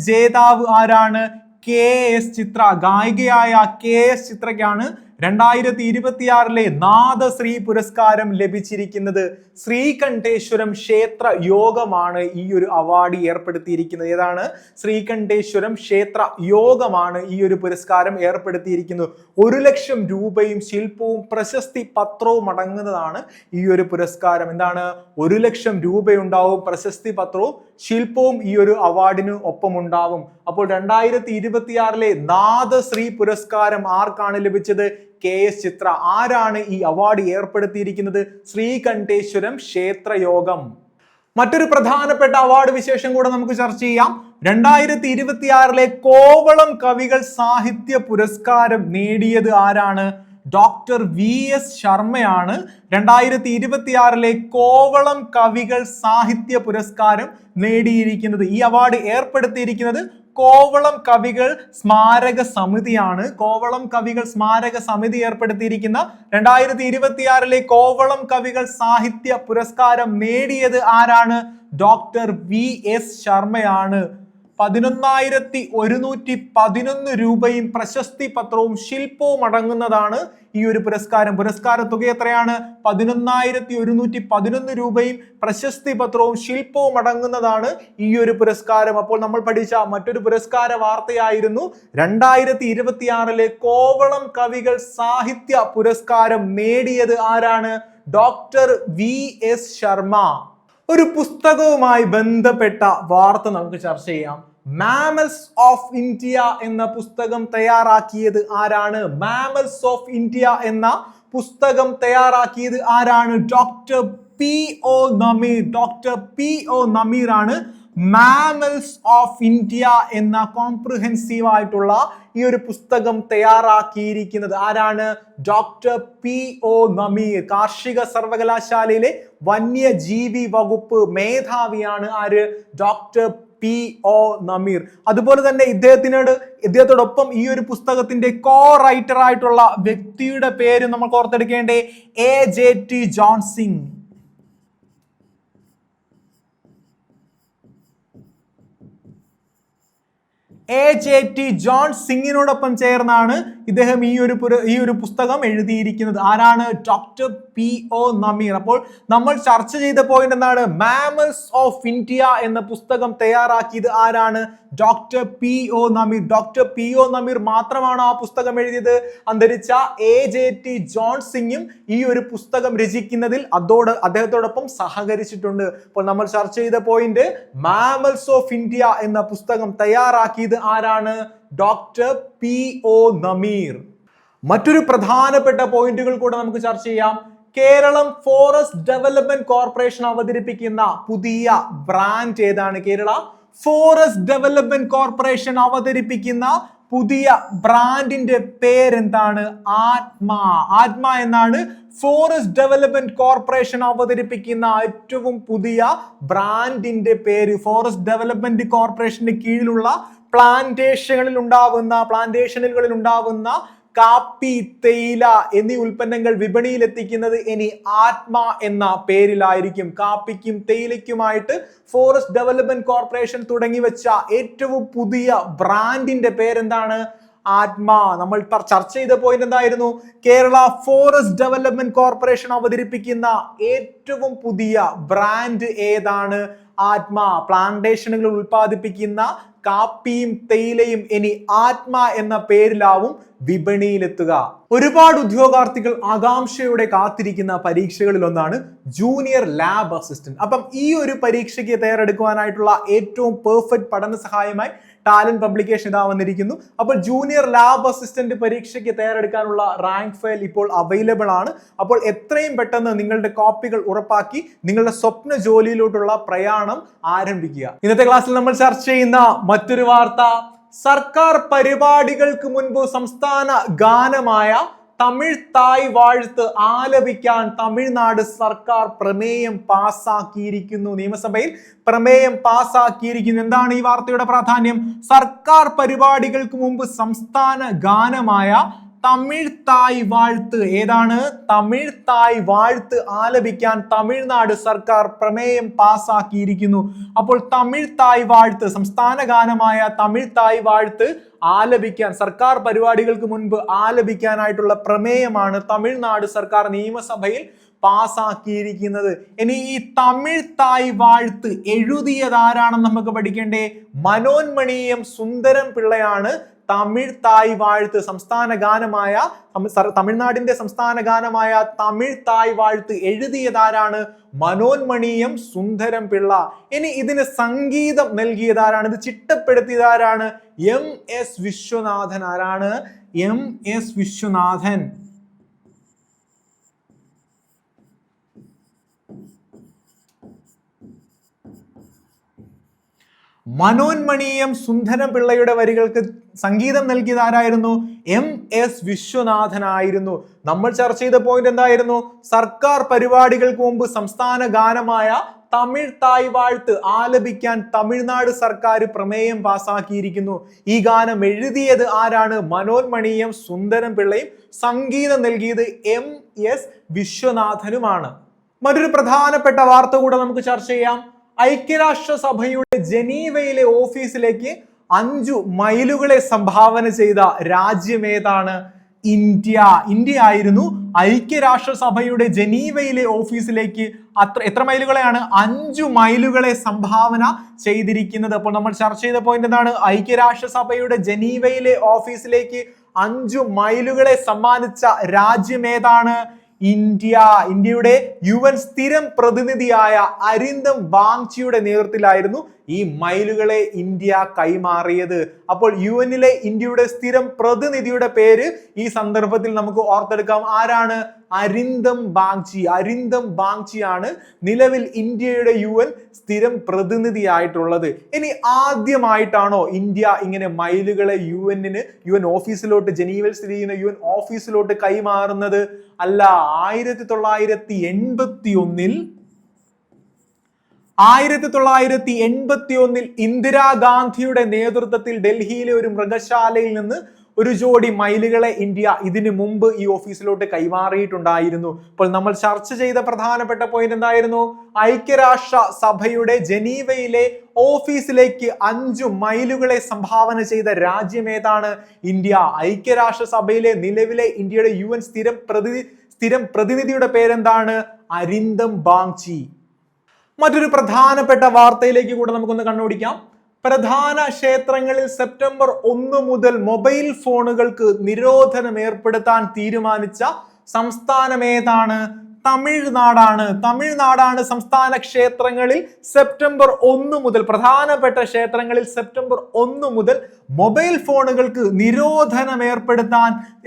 ജേതാവ് ആരാണ്? KS ചിത്ര. ഗായികയായ KS ചിത്രയ്ക്കാണ് 2026 നാദശ്രീ പുരസ്കാരം ലഭിച്ചിരിക്കുന്നത്. ശ്രീകണ്ഠേശ്വരം ക്ഷേത്ര യോഗമാണ് ഈ ഒരു അവാർഡ് ഏർപ്പെടുത്തിയിരിക്കുന്നത്. ഏതാണ്? ശ്രീകണ്ഠേശ്വരം ക്ഷേത്ര യോഗമാണ് ഈ ഒരു പുരസ്കാരം ഏർപ്പെടുത്തിയിരിക്കുന്നത്. 1 ലക്ഷം രൂപയും ശില്പവും പ്രശസ്തി പത്രവും അടങ്ങുന്നതാണ് ഈ ഒരു പുരസ്കാരം. എന്താണ്? 1 ലക്ഷം രൂപയുണ്ടാവും, പ്രശസ്തി പത്രവും ശില്പവും ഈ ഒരു അവാർഡിന് ഒപ്പമുണ്ടാവും. അപ്പോൾ 2026 നാദശ്രീ പുരസ്കാരം ആർക്കാണ് ലഭിച്ചത്? KS ചിത്ര. ആരാണ് ഈ അവാർഡ് ഏർപ്പെടുത്തിയിരിക്കുന്നത്? ശ്രീകണ്ഠേശ്വരം ക്ഷേത്രയോഗം. മറ്റൊരു പ്രധാനപ്പെട്ട അവാർഡ് വിശേഷം കൂടെ നമുക്ക് ചർച്ച ചെയ്യാം. 2026 കോവളം കവികൾ സാഹിത്യ പുരസ്കാരം നേടിയത് ആരാണ്? ഡോക്ടർ VS ശർമ്മയാണ് 2026 കോവളം കവികൾ സാഹിത്യ പുരസ്കാരം നേടിയിരിക്കുന്നത്. ഈ അവാർഡ് ഏർപ്പെടുത്തിയിരിക്കുന്നത് കോവളം കവികൾ സ്മാരക സമിതിയാണ്. കോവളം കവികൾ സ്മാരക സമിതി ഏർപ്പെടുത്തിയിരിക്കുന്ന 2026 കോവളം കവികൾ സാഹിത്യ പുരസ്കാരം നേടിയത് ആരാണ്? ഡോക്ടർ VS ശർമ്മയാണ്. 11,111 രൂപയും പ്രശസ്തി പത്രവും ശില്പവും അടങ്ങുന്നതാണ് ഈ ഒരു പുരസ്കാരം. പുരസ്കാര തുക എത്രയാണ്? 11,111 രൂപയും പ്രശസ്തി പത്രവും ശില്പവും അടങ്ങുന്നതാണ് ഈ ഒരു പുരസ്കാരം. അപ്പോൾ നമ്മൾ പഠിച്ച മറ്റൊരു പുരസ്കാര വാർത്തയായിരുന്നു 2026 കോവളം കവികൾ സാഹിത്യ പുരസ്കാരം നേടിയത് ആരാണ്? Doctor VS Sharma. ഒരു പുസ്തകവുമായി ബന്ധപ്പെട്ട വാർത്ത നമുക്ക് ചർച്ച ചെയ്യാം. മാമൽസ് ഓഫ് ഇന്ത്യ എന്ന പുസ്തകം തയ്യാറാക്കിയത് ആരാണ്? മാമൽസ് ഓഫ് ഇന്ത്യ എന്ന പുസ്തകം തയ്യാറാക്കിയത് ആരാണ്? Doctor PO Nameer. Doctor PO Nameer ആണ് മാമൽസ് ഓഫ് ഇന്ത്യ എന്ന കോംപ്രിഹെൻസീവ് ആയിട്ടുള്ള ഈ ഒരു പുസ്തകം തയ്യാറാക്കിയിരിക്കുന്നത്. ആരാണ്? Doctor PO Nameer. കാർഷിക സർവകലാശാലയിലെ വന്യജീവി വകുപ്പ് മേധാവിയാണ് ആര്? Doctor PO Nameer. അതുപോലെ തന്നെ ഇദ്ദേഹത്തോടൊപ്പം ഈ ഒരു പുസ്തകത്തിന്റെ കോ റൈറ്റർ ആയിട്ടുള്ള വ്യക്തിയുടെ പേര് നമ്മൾ ഓർത്തെടുക്കേണ്ടേ? AJT ജോൺ സിംഗ്. AJT ജോൺ സിംഗിനോടൊപ്പം ചേർന്നാണ് ഇദ്ദേഹം ഈ ഒരു പുസ്തകം എഴുതിയിരിക്കുന്നത്. ആരാണ്? Doctor PO Nameer. അപ്പോൾ നമ്മൾ ചർച്ച ചെയ്ത പോയിന്റ് എന്താണ്? മാമൽസ് ഓഫ് ഇന്ത്യ എന്ന പുസ്തകം തയ്യാറാക്കിയത് ആരാണ്? Doctor PO Nameer. Doctor PO Nameer മാത്രമാണ് ആ പുസ്തകം എഴുതിയത്. അന്തരിച്ച AJT ജോൺ സിംഗും ഈ ഒരു പുസ്തകം രചിക്കുന്നതിൽ അദ്ദേഹത്തോടൊപ്പം സഹകരിച്ചിട്ടുണ്ട്. അപ്പോൾ നമ്മൾ ചർച്ച ചെയ്ത പോയിന്റ് മാമൽസ് ഓഫ് ഇന്ത്യ എന്ന പുസ്തകം തയ്യാറാക്കിയത് ആരാണ്? Doctor PO Nameer. മറ്റൊരു പ്രധാനപ്പെട്ട പോയിന്റുകൾ കൂടെ നമുക്ക് ചർച്ച ചെയ്യാം. കേരളം ഫോറസ്റ്റ് ഡെവലപ്മെന്റ് കോർപ്പറേഷൻ അവതരിപ്പിക്കുന്ന പുതിയ ബ്രാൻഡ് ഏതാണ്? കേരള ഫോറസ്റ്റ് ഡെവലപ്മെന്റ് കോർപ്പറേഷൻ അവതരിപ്പിക്കുന്ന പുതിയ ബ്രാൻഡിന്റെ പേരെന്താണ്? ആത്മ. ആത്മ എന്നാണ് ഫോറസ്റ്റ് ഡെവലപ്മെന്റ് കോർപ്പറേഷൻ അവതരിപ്പിക്കുന്ന ഏറ്റവും പുതിയ ബ്രാൻഡിന്റെ പേര്. ഫോറസ്റ്റ് ഡെവലപ്മെന്റ് കോർപ്പറേഷന്റെ കീഴിലുള്ള പ്ലാന്റേഷനുകളിൽ ഉണ്ടാവുന്ന കാപ്പി, തേയില എന്നീ ഉൽപ്പന്നങ്ങൾ വിപണിയിൽ എത്തിക്കുന്നത് ഇനി ആത്മ എന്ന പേരിലായിരിക്കും. കാപ്പിക്കും തേയിലയ്ക്കുമായിട്ട് ഫോറസ്റ്റ് ഡെവലപ്മെന്റ് കോർപ്പറേഷൻ തുടങ്ങി വെച്ച ഏറ്റവും പുതിയ ബ്രാൻഡിന്റെ പേരെന്താണ്? ആത്മ. നമ്മൾ ചർച്ച ചെയ്ത പോയിന്റ് എന്തായിരുന്നു? കേരള ഫോറസ്റ്റ് ഡെവലപ്മെന്റ് കോർപ്പറേഷൻ അവതരിപ്പിക്കുന്ന ഏറ്റവും പുതിയ ബ്രാൻഡ് ഏതാണ്? ആത്മ. പ്ലാന്റേഷനുകൾ ഉൽപ്പാദിപ്പിക്കുന്ന കാപ്പിയും തേയിലയും ഇനി ആത്മ എന്ന പേരിലാവും വിപണിയിലെത്തുക. ഒരുപാട് ഉദ്യോഗാർത്ഥികൾ ആകാംക്ഷയോടെ കാത്തിരിക്കുന്ന പരീക്ഷകളിൽ ഒന്നാണ് ജൂനിയർ ലാബ് അസിസ്റ്റന്റ്. അപ്പം ഈ ഒരു പരീക്ഷയ്ക്ക് തയ്യാറെടുക്കുവാനായിട്ടുള്ള ഏറ്റവും പെർഫെക്റ്റ് പഠന സഹായമായി ടാലന്റ് പബ്ലിക്കേഷൻ ഇതാ വന്നിരിക്കുന്നു. അപ്പോൾ ജൂനിയർ ലാബ് അസിസ്റ്റന്റ് പരീക്ഷയ്ക്ക് തയ്യാറെടുക്കാനുള്ള റാങ്ക് ഫയൽ ഇപ്പോൾ അവൈലബിൾ ആണ്. അപ്പോൾ എത്രയും പെട്ടെന്ന് നിങ്ങളുടെ കോപ്പികൾ ഉറപ്പാക്കി നിങ്ങളുടെ സ്വപ്ന ജോലിയിലോട്ടുള്ള പ്രയാണം ആരംഭിക്കുക. ഇന്നത്തെ ക്ലാസ്സിൽ നമ്മൾ ചർച്ച ചെയ്യുന്ന മറ്റൊരു വാർത്ത, സർക്കാർ പരിപാടികൾക്ക് മുൻപ് സംസ്ഥാന ഗാനമായ തമിഴ് തായ് വാഴ്ത്ത് ആലപിക്കാൻ തമിഴ്നാട് സർക്കാർ പ്രമേയം പാസാക്കിയിരിക്കുന്നു. നിയമസഭയിൽ പ്രമേയം പാസാക്കിയിരിക്കുന്നു. എന്താണ് ഈ വാർത്തയുടെ പ്രാധാന്യം? സർക്കാർ പരിപാടികൾക്ക് മുമ്പ് സംസ്ഥാന ഗാനമായ തമിഴ് തായ് വാഴ്ത്ത്, ഏതാണ്? തമിഴ് തായ് വാഴ്ത്ത് ആലപിക്കാൻ തമിഴ്നാട് സർക്കാർ പ്രമേയം പാസാക്കിയിരിക്കുന്നു. അപ്പോൾ തമിഴ് തായ് വാഴ്ത്ത്, സംസ്ഥാന ഗാനമായ തമിഴ് തായ് വാഴ്ത്ത് ആലപിക്കാൻ, സർക്കാർ പരിപാടികൾക്ക് മുൻപ് ആലപിക്കാനായിട്ടുള്ള പ്രമേയമാണ് തമിഴ്നാട് സർക്കാർ നിയമസഭയിൽ പാസാക്കിയിരിക്കുന്നത്. ഇനി ഈ തമിഴ് തായ് വാഴ്ത്ത് എഴുതിയത് ആരാണെന്ന് നമുക്ക് പഠിക്കേണ്ടേ? മനോന്മണീയം സുന്ദരം പിള്ളയാണ് തമിഴ് തായ് വാഴ്ത്ത് സംസ്ഥാന ഗാനമായ, തമിഴ്നാടിന്റെ സംസ്ഥാന ഗാനമായ തമിഴ് തായ് വാഴ്ത്ത് എഴുതിയതാരാണ്? മനോന്മണീയം സുന്ദരം പിള്ള. ഇനി ഇതിന് സംഗീതം നൽകിയതാരാണ്? ഇത് ചിട്ടപ്പെടുത്തിയതാരാണ്? MS വിശ്വനാഥൻ. ആരാണ്? MS വിശ്വനാഥൻ. മനോന്മണീയം സുന്ദരം പിള്ളയുടെ വരികൾക്ക് സംഗീതം നൽകിയത് ആരായിരുന്നു? MS വിശ്വനാഥനായിരുന്നു. നമ്മൾ ചർച്ച ചെയ്ത പോയിന്റ് എന്തായിരുന്നു? സർക്കാർ പരിപാടികൾക്ക് മുമ്പ് സംസ്ഥാന ഗാനമായ തമിഴ് തായ് വാഴ്ത്ത് ആലപിക്കാൻ തമിഴ്നാട് സർക്കാർ പ്രമേയം പാസാക്കിയിരിക്കുന്നു. ഈ ഗാനം എഴുതിയത് ആരാണ്? മനോന്മണീയം സുന്ദരം പിള്ളയും സംഗീതം നൽകിയത് MS വിശ്വനാഥനുമാണ്. മറ്റൊരു പ്രധാനപ്പെട്ട വാർത്ത കൂടെ നമുക്ക് ചർച്ച ചെയ്യാം. ഐക്യരാഷ്ട്രസഭയുടെ ജനീവയിലെ ഓഫീസിലേക്ക് 5 മൈലുകളെ സംഭാവന ചെയ്ത രാജ്യം ഏതാണ്? ഇന്ത്യ ആയിരുന്നു ഐക്യരാഷ്ട്രസഭയുടെ ജനീവയിലെ ഓഫീസിലേക്ക് എത്ര മൈലുകളെയാണ്? 5 മൈലുകളെ സംഭാവന ചെയ്തിരിക്കുന്നത്. അപ്പോൾ നമ്മൾ ചർച്ച ചെയ്ത പോയിന്റ് എന്താണ്? ഐക്യരാഷ്ട്രസഭയുടെ ജനീവയിലെ ഓഫീസിലേക്ക് 5 മൈലുകളെ സമ്മാനിച്ച രാജ്യം ഏതാണ്? ഇന്ത്യയുടെ UN സ്ഥിരം പ്രതിനിധിയായ അരിന്ദം ബാഗ്ചിയുടെ നേതൃത്വത്തിലായിരുന്നു ഈ മൈലുകളെ ഇന്ത്യ കൈമാറിയത്. അപ്പോൾ UN-ലെ ഇന്ത്യയുടെ സ്ഥിരം പ്രതിനിധിയുടെ പേര് ഈ സന്ദർഭത്തിൽ നമുക്ക് ഓർത്തെടുക്കാം. ആരാണ്? അരിന്ദം ബാഗ്ചിയാണ് നിലവിൽ ഇന്ത്യയുടെ UN സ്ഥിരം പ്രതിനിധിയായിട്ടുള്ളത്. ഇനി ആദ്യമായിട്ടാണോ ഇന്ത്യ ഇങ്ങനെ മൈലുകളെ UN ഓഫീസിലോട്ട്, ജനീവയിൽ സ്ഥിതി ചെയ്യുന്ന UN ഓഫീസിലോട്ട് കൈമാറുന്നത്? അല്ല. 1981 ഇന്ദിരാഗാന്ധിയുടെ നേതൃത്വത്തിൽ ഡൽഹിയിലെ ഒരു മൃഗശാലയിൽ നിന്ന് ഒരു ജോഡി മൈലുകളെ ഇന്ത്യ ഇതിനു മുമ്പ് ഈ ഓഫീസിലോട്ട് കൈമാറിയിട്ടുണ്ടായിരുന്നു. അപ്പോൾ നമ്മൾ ചർച്ച ചെയ്ത പ്രധാനപ്പെട്ട പോയിന്റ് എന്തായിരുന്നു? ഐക്യരാഷ്ട്ര സഭയുടെ ജനീവയിലെ ഓഫീസിലേക്ക് 5 മൈലുകളെ സംഭാവന ചെയ്ത രാജ്യം ഏതാണ്? ഇന്ത്യ. ഐക്യരാഷ്ട്ര സഭയിലെ നിലവിലെ ഇന്ത്യയുടെ UN സ്ഥിരം പ്രതിനിധിയുടെ പേരെന്താണ്? അരിന്ദം ബാഗ്ചി. മറ്റൊരു പ്രധാനപ്പെട്ട വാർത്തയിലേക്ക് കൂടെ നമുക്കൊന്ന് കണ്ണോടിക്കാം. പ്രധാന ക്ഷേത്രങ്ങളിൽ സെപ്റ്റംബർ 1 മുതൽ മൊബൈൽ ഫോണുകൾക്ക് നിരോധനം ഏർപ്പെടുത്താൻ തീരുമാനിച്ച സംസ്ഥാനം ഏതാണ്? തമിഴ്നാടാണ് സംസ്ഥാന ക്ഷേത്രങ്ങളിൽ സെപ്റ്റംബർ 1 മുതൽ, പ്രധാനപ്പെട്ട ക്ഷേത്രങ്ങളിൽ സെപ്റ്റംബർ 1 മുതൽ മൊബൈൽ ഫോണുകൾക്ക് നിരോധനം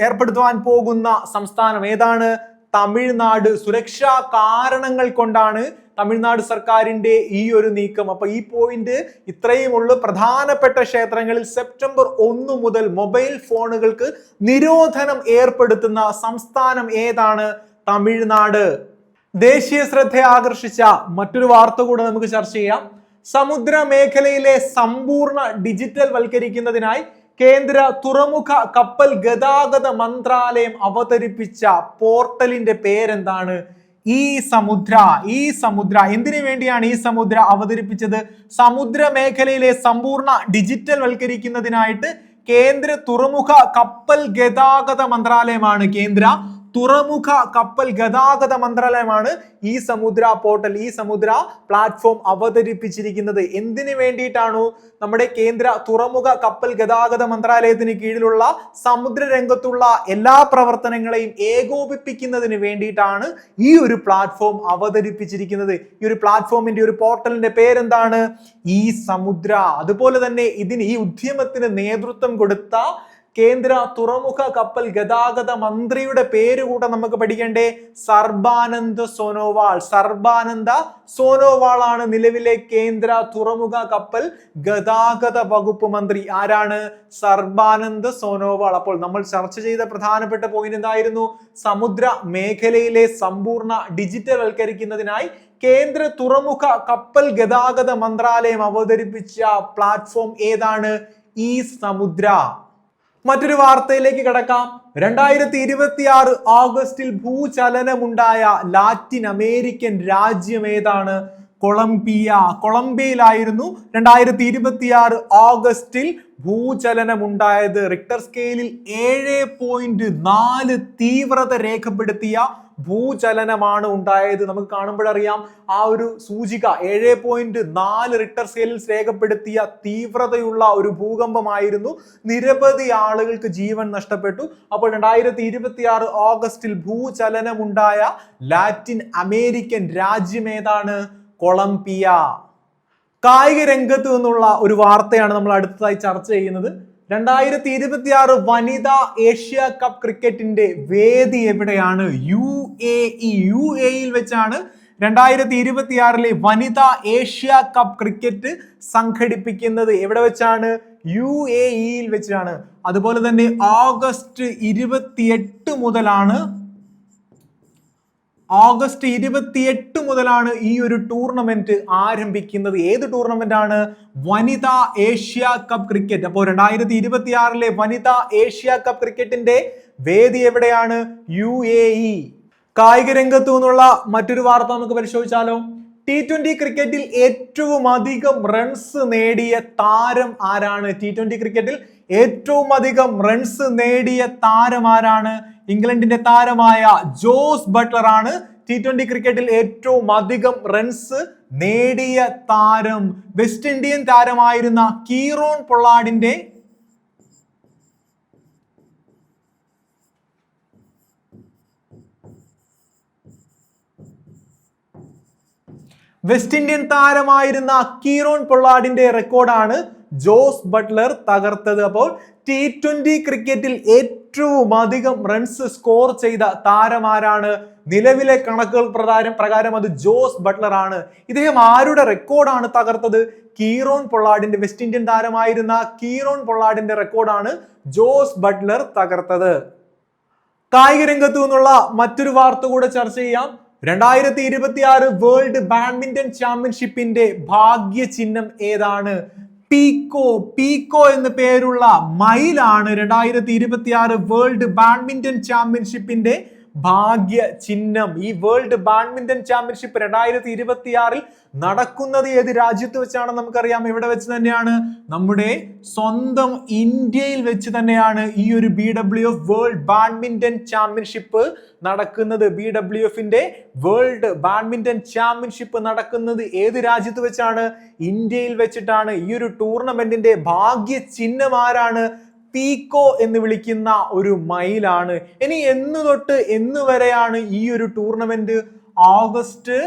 ഏർപ്പെടുത്തുവാൻ പോകുന്ന സംസ്ഥാനം ഏതാണ്? തമിഴ്നാട്. സുരക്ഷാ കാരണങ്ങൾ കൊണ്ടാണ് തമിഴ്നാട് സർക്കാരിന്റെ ഈ ഒരു നീക്കം. അപ്പൊ ഈ പോയിന്റ് ഇത്രയും ഉള്ളു. പ്രധാനപ്പെട്ട ക്ഷേത്രങ്ങളിൽ സെപ്റ്റംബർ 1 മുതൽ മൊബൈൽ ഫോണുകൾക്ക് നിരോധനം ഏർപ്പെടുത്തുന്ന സംസ്ഥാനം ഏതാണ്? തമിഴ്നാട്. ദേശീയ ശ്രദ്ധ ആകർഷിച്ച മറ്റൊരു വാർത്ത കൂടെ നമുക്ക് ചർച്ച ചെയ്യാം. സമുദ്ര മേഖലയിലെ സമ്പൂർണ്ണ ഡിജിറ്റൽ വൽക്കരിക്കുന്നതിനായി കേന്ദ്ര തുറമുഖ കപ്പൽ ഗതാഗത മന്ത്രാലയം അവതരിപ്പിച്ച പോർട്ടലിന്റെ പേരെന്താണ്? ഈ സമുദ്ര. എന്തിനു വേണ്ടിയാണ് ഈ സമുദ്ര അവതരിപ്പിച്ചത്? സമുദ്ര മേഖലയിലെ സമ്പൂർണ്ണ ഡിജിറ്റൽ വൽക്കരിക്കുന്നതിനായിട്ട് കേന്ദ്ര തുറമുഖ കപ്പൽ ഗതാഗത മന്ത്രാലയമാണ് ഈ സമുദ്ര പോർട്ടൽ, ഈ സമുദ്ര പ്ലാറ്റ്ഫോം അവതരിപ്പിച്ചിരിക്കുന്നത്. എന്തിനു വേണ്ടിയിട്ടാണു? നമ്മുടെ കേന്ദ്ര തുറമുഖ കപ്പൽ ഗതാഗത മന്ത്രാലയത്തിന് കീഴിലുള്ള സമുദ്ര രംഗത്തുള്ള എല്ലാ പ്രവർത്തനങ്ങളെയും ഏകോപിപ്പിക്കുന്നതിന് വേണ്ടിയിട്ടാണ് ഈ ഒരു പ്ലാറ്റ്ഫോം അവതരിപ്പിച്ചിരിക്കുന്നത്. ഈ ഒരു പ്ലാറ്റ്ഫോമിന്റെ ഒരു പോർട്ടലിന്റെ പേരെന്താണ്? ഈ സമുദ്ര. അതുപോലെ തന്നെ ഈ ഉദ്യമത്തിന് നേതൃത്വം കൊടുത്ത കേന്ദ്ര തുറമുഖ കപ്പൽ ഗതാഗത മന്ത്രിയുടെ പേര് കൂടെ നമുക്ക് പഠിക്കണ്ടേ? സർബാനന്ദ സോനോവാൾ ആണ് നിലവിലെ കേന്ദ്ര തുറമുഖ കപ്പൽ ഗതാഗത വകുപ്പ് മന്ത്രി. ആരാണ്? സർബാനന്ദ സോനോവാൾ. അപ്പോൾ നമ്മൾ ചർച്ച ചെയ്ത പ്രധാനപ്പെട്ട പോയിന്റ് എന്തായിരുന്നു? സമുദ്ര മേഖലയിലെ സമ്പൂർണ്ണ ഡിജിറ്റൽ വൽക്കരിക്കുന്നതിനായി കേന്ദ്ര തുറമുഖ കപ്പൽ ഗതാഗത മന്ത്രാലയം അവതരിപ്പിച്ച പ്ലാറ്റ്ഫോം ഏതാണ്? ഈ സമുദ്ര. മറ്റൊരു വാർത്തയിലേക്ക് കടക്കാം. 2026 ഓഗസ്റ്റിൽ ഭൂചലനമുണ്ടായ ലാറ്റിൻ അമേരിക്കൻ രാജ്യം ഏതാണ്? കൊളംബിയയിലായിരുന്നു 2026 ഓഗസ്റ്റിൽ ഭൂചലനമുണ്ടായത്. റിക്ടർ സ്കെയിലിൽ 7.4 തീവ്രത രേഖപ്പെടുത്തിയ ഭൂചലനമാണ് ഉണ്ടായത്. നമുക്ക് കാണുമ്പോഴറിയാം ആ ഒരു സൂചിക 7.4 റിക്ടർ സ്കെയിലിൽ രേഖപ്പെടുത്തിയ തീവ്രതയുള്ള ഒരു ഭൂകമ്പമായിരുന്നു. നിരവധി ആളുകൾക്ക് ജീവൻ നഷ്ടപ്പെട്ടു. അപ്പോൾ 2026 ഓഗസ്റ്റിൽ ഭൂചലനമുണ്ടായ ലാറ്റിൻ അമേരിക്കൻ രാജ്യം ഏതാണ്? കൊളംബിയ. കായിക രംഗത്ത് നിന്നുള്ള ഒരു വാർത്തയാണ് നമ്മൾ അടുത്തതായി ചർച്ച ചെയ്യുന്നത്. 2026 വനിതാ ഏഷ്യ കപ്പ് ക്രിക്കറ്റിന്റെ വേദി എവിടെയാണ്? യുഎഇയിൽ വെച്ചാണ് 2026 വനിതാ ഏഷ്യ കപ്പ് ക്രിക്കറ്റ് സംഘടിപ്പിക്കുന്നത്. എവിടെ വെച്ചാണ്? യുഎഇയിൽ വെച്ചാണ്. അതുപോലെ തന്നെ ഓഗസ്റ്റ് 28 മുതലാണ് ഈ ഒരു ടൂർണമെന്റ് ആരംഭിക്കുന്നത്. ഏത് ടൂർണമെന്റ് ആണ്? വനിതാ ഏഷ്യ കപ്പ് ക്രിക്കറ്റ്. അപ്പോൾ 2026 വനിതാ ഏഷ്യ കപ്പ് ക്രിക്കറ്റിന്റെ വേദി എവിടെയാണ്? യുഎഇ. കായിക രംഗത്തു നിന്നുള്ള മറ്റൊരു വാർത്ത നമുക്ക് പരിശോധിച്ചാലോ. T20 ക്രിക്കറ്റിൽ ഏറ്റവും അധികം റൺസ് നേടിയ താരം ആരാണ്? T20 ക്രിക്കറ്റിൽ ഏറ്റവും അധികം റൺസ് നേടിയ താരം ആരാണ്? ഇംഗ്ലണ്ടിന്റെ താരമായ ജോസ് ബട്ട്ലർ ആണ് T20 ക്രിക്കറ്റിൽ ഏറ്റവും അധികം റൺസ് നേടിയ താരം. വെസ്റ്റ് ഇന്ത്യൻ താരമായിരുന്ന കീറോൺ പൊള്ളാർഡിന്റെ റെക്കോർഡാണ് ജോസ് ബട്ട്ലർ തകർത്തത്. അപ്പോൾ T20 ക്രിക്കറ്റിൽ ഏറ്റവും അധികം റൺസ് സ്കോർ ചെയ്ത താരമാരാണ്? നിലവിലെ കണക്കുകൾ പ്രകാരം അത് ജോസ് ബട്ട്ലർ ആണ്. ഇദ്ദേഹം ആരുടെ റെക്കോർഡാണ് തകർത്തത്? കീറോൺ പൊള്ളാർഡിന്റെ, വെസ്റ്റ് ഇന്ത്യൻ താരമായിരുന്ന കീറോൺ പൊള്ളാർഡിന്റെ റെക്കോർഡാണ് ജോസ് ബട്ട്ലർ തകർത്തത്. കായിക രംഗത്തു നിന്നുള്ള മറ്റൊരു വാർത്ത കൂടെ ചർച്ച ചെയ്യാം. 2026 വേൾഡ് ബാഡ്മിന്റൺ ചാമ്പ്യൻഷിപ്പിന്റെ ഭാഗ്യ ചിഹ്നം ഏതാണ്? പീക്കോ എന്ന് പേരുള്ള മയിലാണ് 2026 വേൾഡ് ബാഡ്മിന്റൺ ചാമ്പ്യൻഷിപ്പിന്റെ ഭാഗ്യ ചിഹ്നം. ഈ വേൾഡ് ബാഡ്മിന്റൺ ചാമ്പ്യൻഷിപ്പ് 2026 നടക്കുന്നത് ഏത് രാജ്യത്ത് വെച്ചാണ് നമുക്കറിയാം. എവിടെ വെച്ച് തന്നെയാണ്? നമ്മുടെ സ്വന്തം ഇന്ത്യയിൽ വെച്ച് തന്നെയാണ് ഈ ഒരു BWF വേൾഡ് ബാഡ്മിന്റൺ ചാമ്പ്യൻഷിപ്പ് നടക്കുന്നത്. BWFന്റെ വേൾഡ് ബാഡ്മിന്റൺ ചാമ്പ്യൻഷിപ്പ് നടക്കുന്നത് ഏത് രാജ്യത്ത് വെച്ചാണ്? ഇന്ത്യയിൽ വെച്ചിട്ടാണ്. ഈ ഒരു ടൂർണമെന്റിന്റെ ഭാഗ്യ ചിഹ്നം ആരാണ്? പീക്കോ എന്ന് വിളിക്കുന്ന ഒരു മയിലാണ്. ഇനി എന്ന് തൊട്ട് എന്ന് വരെയാണ് ഈ ഒരു ടൂർണമെന്റ്? ഓഗസ്റ്റ്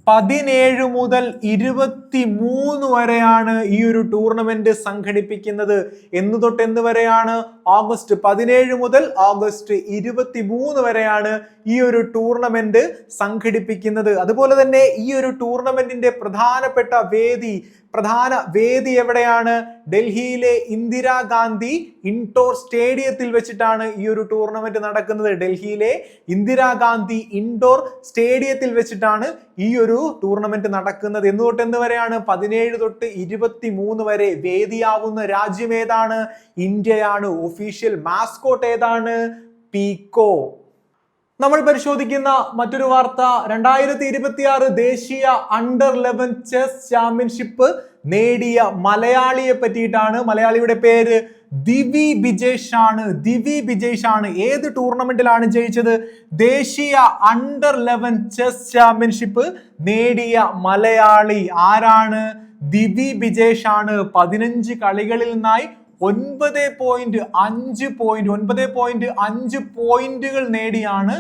17 മുതൽ 23 വരെയാണ് ഈ ഒരു ടൂർണമെന്റ് സംഘടിപ്പിക്കുന്നത്. എന്ന് തൊട്ട് എന്ന് വരെയാണ്? ഓഗസ്റ്റ് 17 മുതൽ ഓഗസ്റ്റ് 23 വരെയാണ് ഈ ഒരു ടൂർണമെന്റ് സംഘടിപ്പിക്കുന്നത്. അതുപോലെ തന്നെ ഈ ഒരു ടൂർണമെന്റിന്റെ പ്രധാന വേദി എവിടെയാണ്? ഡൽഹിയിലെ ഇന്ദിരാഗാന്ധി ഇൻഡോർ സ്റ്റേഡിയത്തിൽ വെച്ചിട്ടാണ് ഈ ഒരു ടൂർണമെന്റ് നടക്കുന്നത്. ഡൽഹിയിലെ ഇന്ദിരാഗാന്ധി ഇൻഡോർ സ്റ്റേഡിയത്തിൽ വെച്ചിട്ടാണ് ഈ ഒരു ടൂർണമെന്റ് നടക്കുന്നത്. എന്ന് തൊട്ട് എന്ന് വരെയാണ്? 17 തൊട്ട് 23 വരെ. വേദിയാവുന്ന രാജ്യം ഏതാണ്? ഇന്ത്യയാണ്. ഒഫീഷ്യൽ മാസ്കോട്ട് ഏതാണ്? പീക്കോ. നമ്മൾ പരിശോധിക്കുന്ന മറ്റൊരു വാർത്ത, 2026 ദേശീയ അണ്ടർ 11 ചെസ് ചാമ്പ്യൻഷിപ്പ് നേടിയ മലയാളിയെ പറ്റിയിട്ടാണ്. മലയാളിയുടെ പേര് ദിവി ബിജേഷ് ആണ്. ഏത് ടൂർണമെന്റിലാണ് ജയിച്ചത്? ദേശീയ അണ്ടർ 11 ചെസ് ചാമ്പ്യൻഷിപ്പ് നേടിയ മലയാളി ആരാണ്? ദിവി ബിജേഷ് ആണ്. 15 കളികളിൽ നിന്നായി 9.5 പോയിന്റുകൾ നേടിയാണ്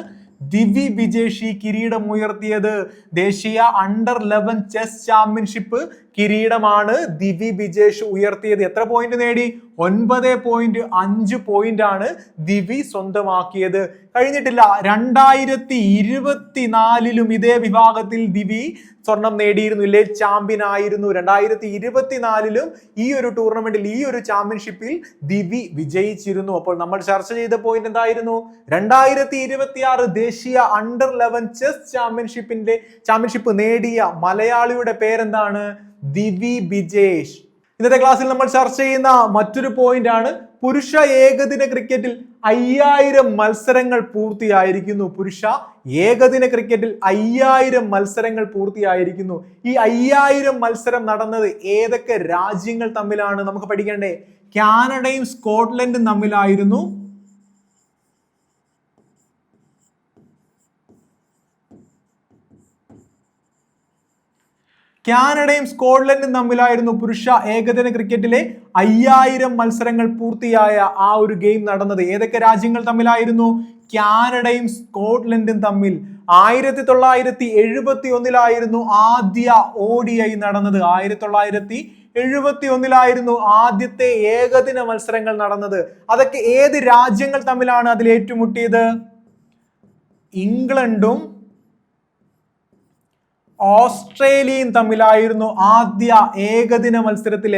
ദിവി ബിജേഷ് കിരീടം ഉയർത്തിയത്. ദേശീയ അണ്ടർ 11 ചെസ് ചാമ്പ്യൻഷിപ്പ് കിരീടമാണ് ദിവി ബിജേഷ് ഉയർത്തിയത്. എത്ര പോയിന്റ് നേടി? 9.5 പോയിന്റ് ആണ് ദിവി സ്വന്തമാക്കിയത്. കഴിഞ്ഞിട്ടില്ല. 2024 ഇതേ വിഭാഗത്തിൽ ദിവി സ്വർണം നേടിയിരുന്നു, ഇല്ലേ? ചാമ്പ്യൻ ആയിരുന്നു. 2024 ഈ ഒരു ടൂർണമെന്റിൽ, ഈ ഒരു ചാമ്പ്യൻഷിപ്പിൽ ദിവി വിജയിച്ചിരുന്നു. അപ്പോൾ നമ്മൾ ചർച്ച ചെയ്ത പോയിന്റ് എന്തായിരുന്നു? 2026 ദേശീയ അണ്ടർ 11 ചെസ് ചാമ്പ്യൻഷിപ്പ് നേടിയ മലയാളിയുടെ പേരെന്താണ്? ദിവി ബിജേഷ്. ഇന്നത്തെ ക്ലാസ്സിൽ നമ്മൾ ചർച്ച ചെയ്യുന്ന മറ്റൊരു പോയിന്റ് ആണ്, പുരുഷ ഏകദിന ക്രിക്കറ്റിൽ 5000 മത്സരങ്ങൾ പൂർത്തിയായിരിക്കുന്നു. പുരുഷ ഏകദിന ക്രിക്കറ്റിൽ 5000 മത്സരങ്ങൾ പൂർത്തിയായിരിക്കുന്നു. ഈ 5000 മത്സരം നടന്നത് ഏതൊക്കെ രാജ്യങ്ങൾ തമ്മിലാണ്? നമുക്ക് പഠിക്കേണ്ടേ. കാനഡയും സ്കോട്ട്ലൻഡും തമ്മിലായിരുന്നു. കാനഡയും സ്കോട്ട്ലൻഡും തമ്മിലായിരുന്നു പുരുഷ ഏകദിന ക്രിക്കറ്റിലെ 5000 മത്സരങ്ങൾ പൂർത്തിയായ ആ ഒരു ഗെയിം നടന്നത്. ഏതൊക്കെ രാജ്യങ്ങൾ തമ്മിലായിരുന്നു? കാനഡയും സ്കോട്ട്ലൻഡും തമ്മിൽ. 1971 ആദ്യ ODI നടന്നത്. 1971 ആദ്യത്തെ ഏകദിന മത്സരങ്ങൾ നടന്നത്. അതൊക്കെ ഏത് രാജ്യങ്ങൾ തമ്മിലാണ് അതിൽ ഏറ്റുമുട്ടിയത്? ഇംഗ്ലണ്ടും ഓസ്ട്രേലിയയും തമ്മിലായിരുന്നു ആദ്യ ഏകദിന മത്സരത്തിൽ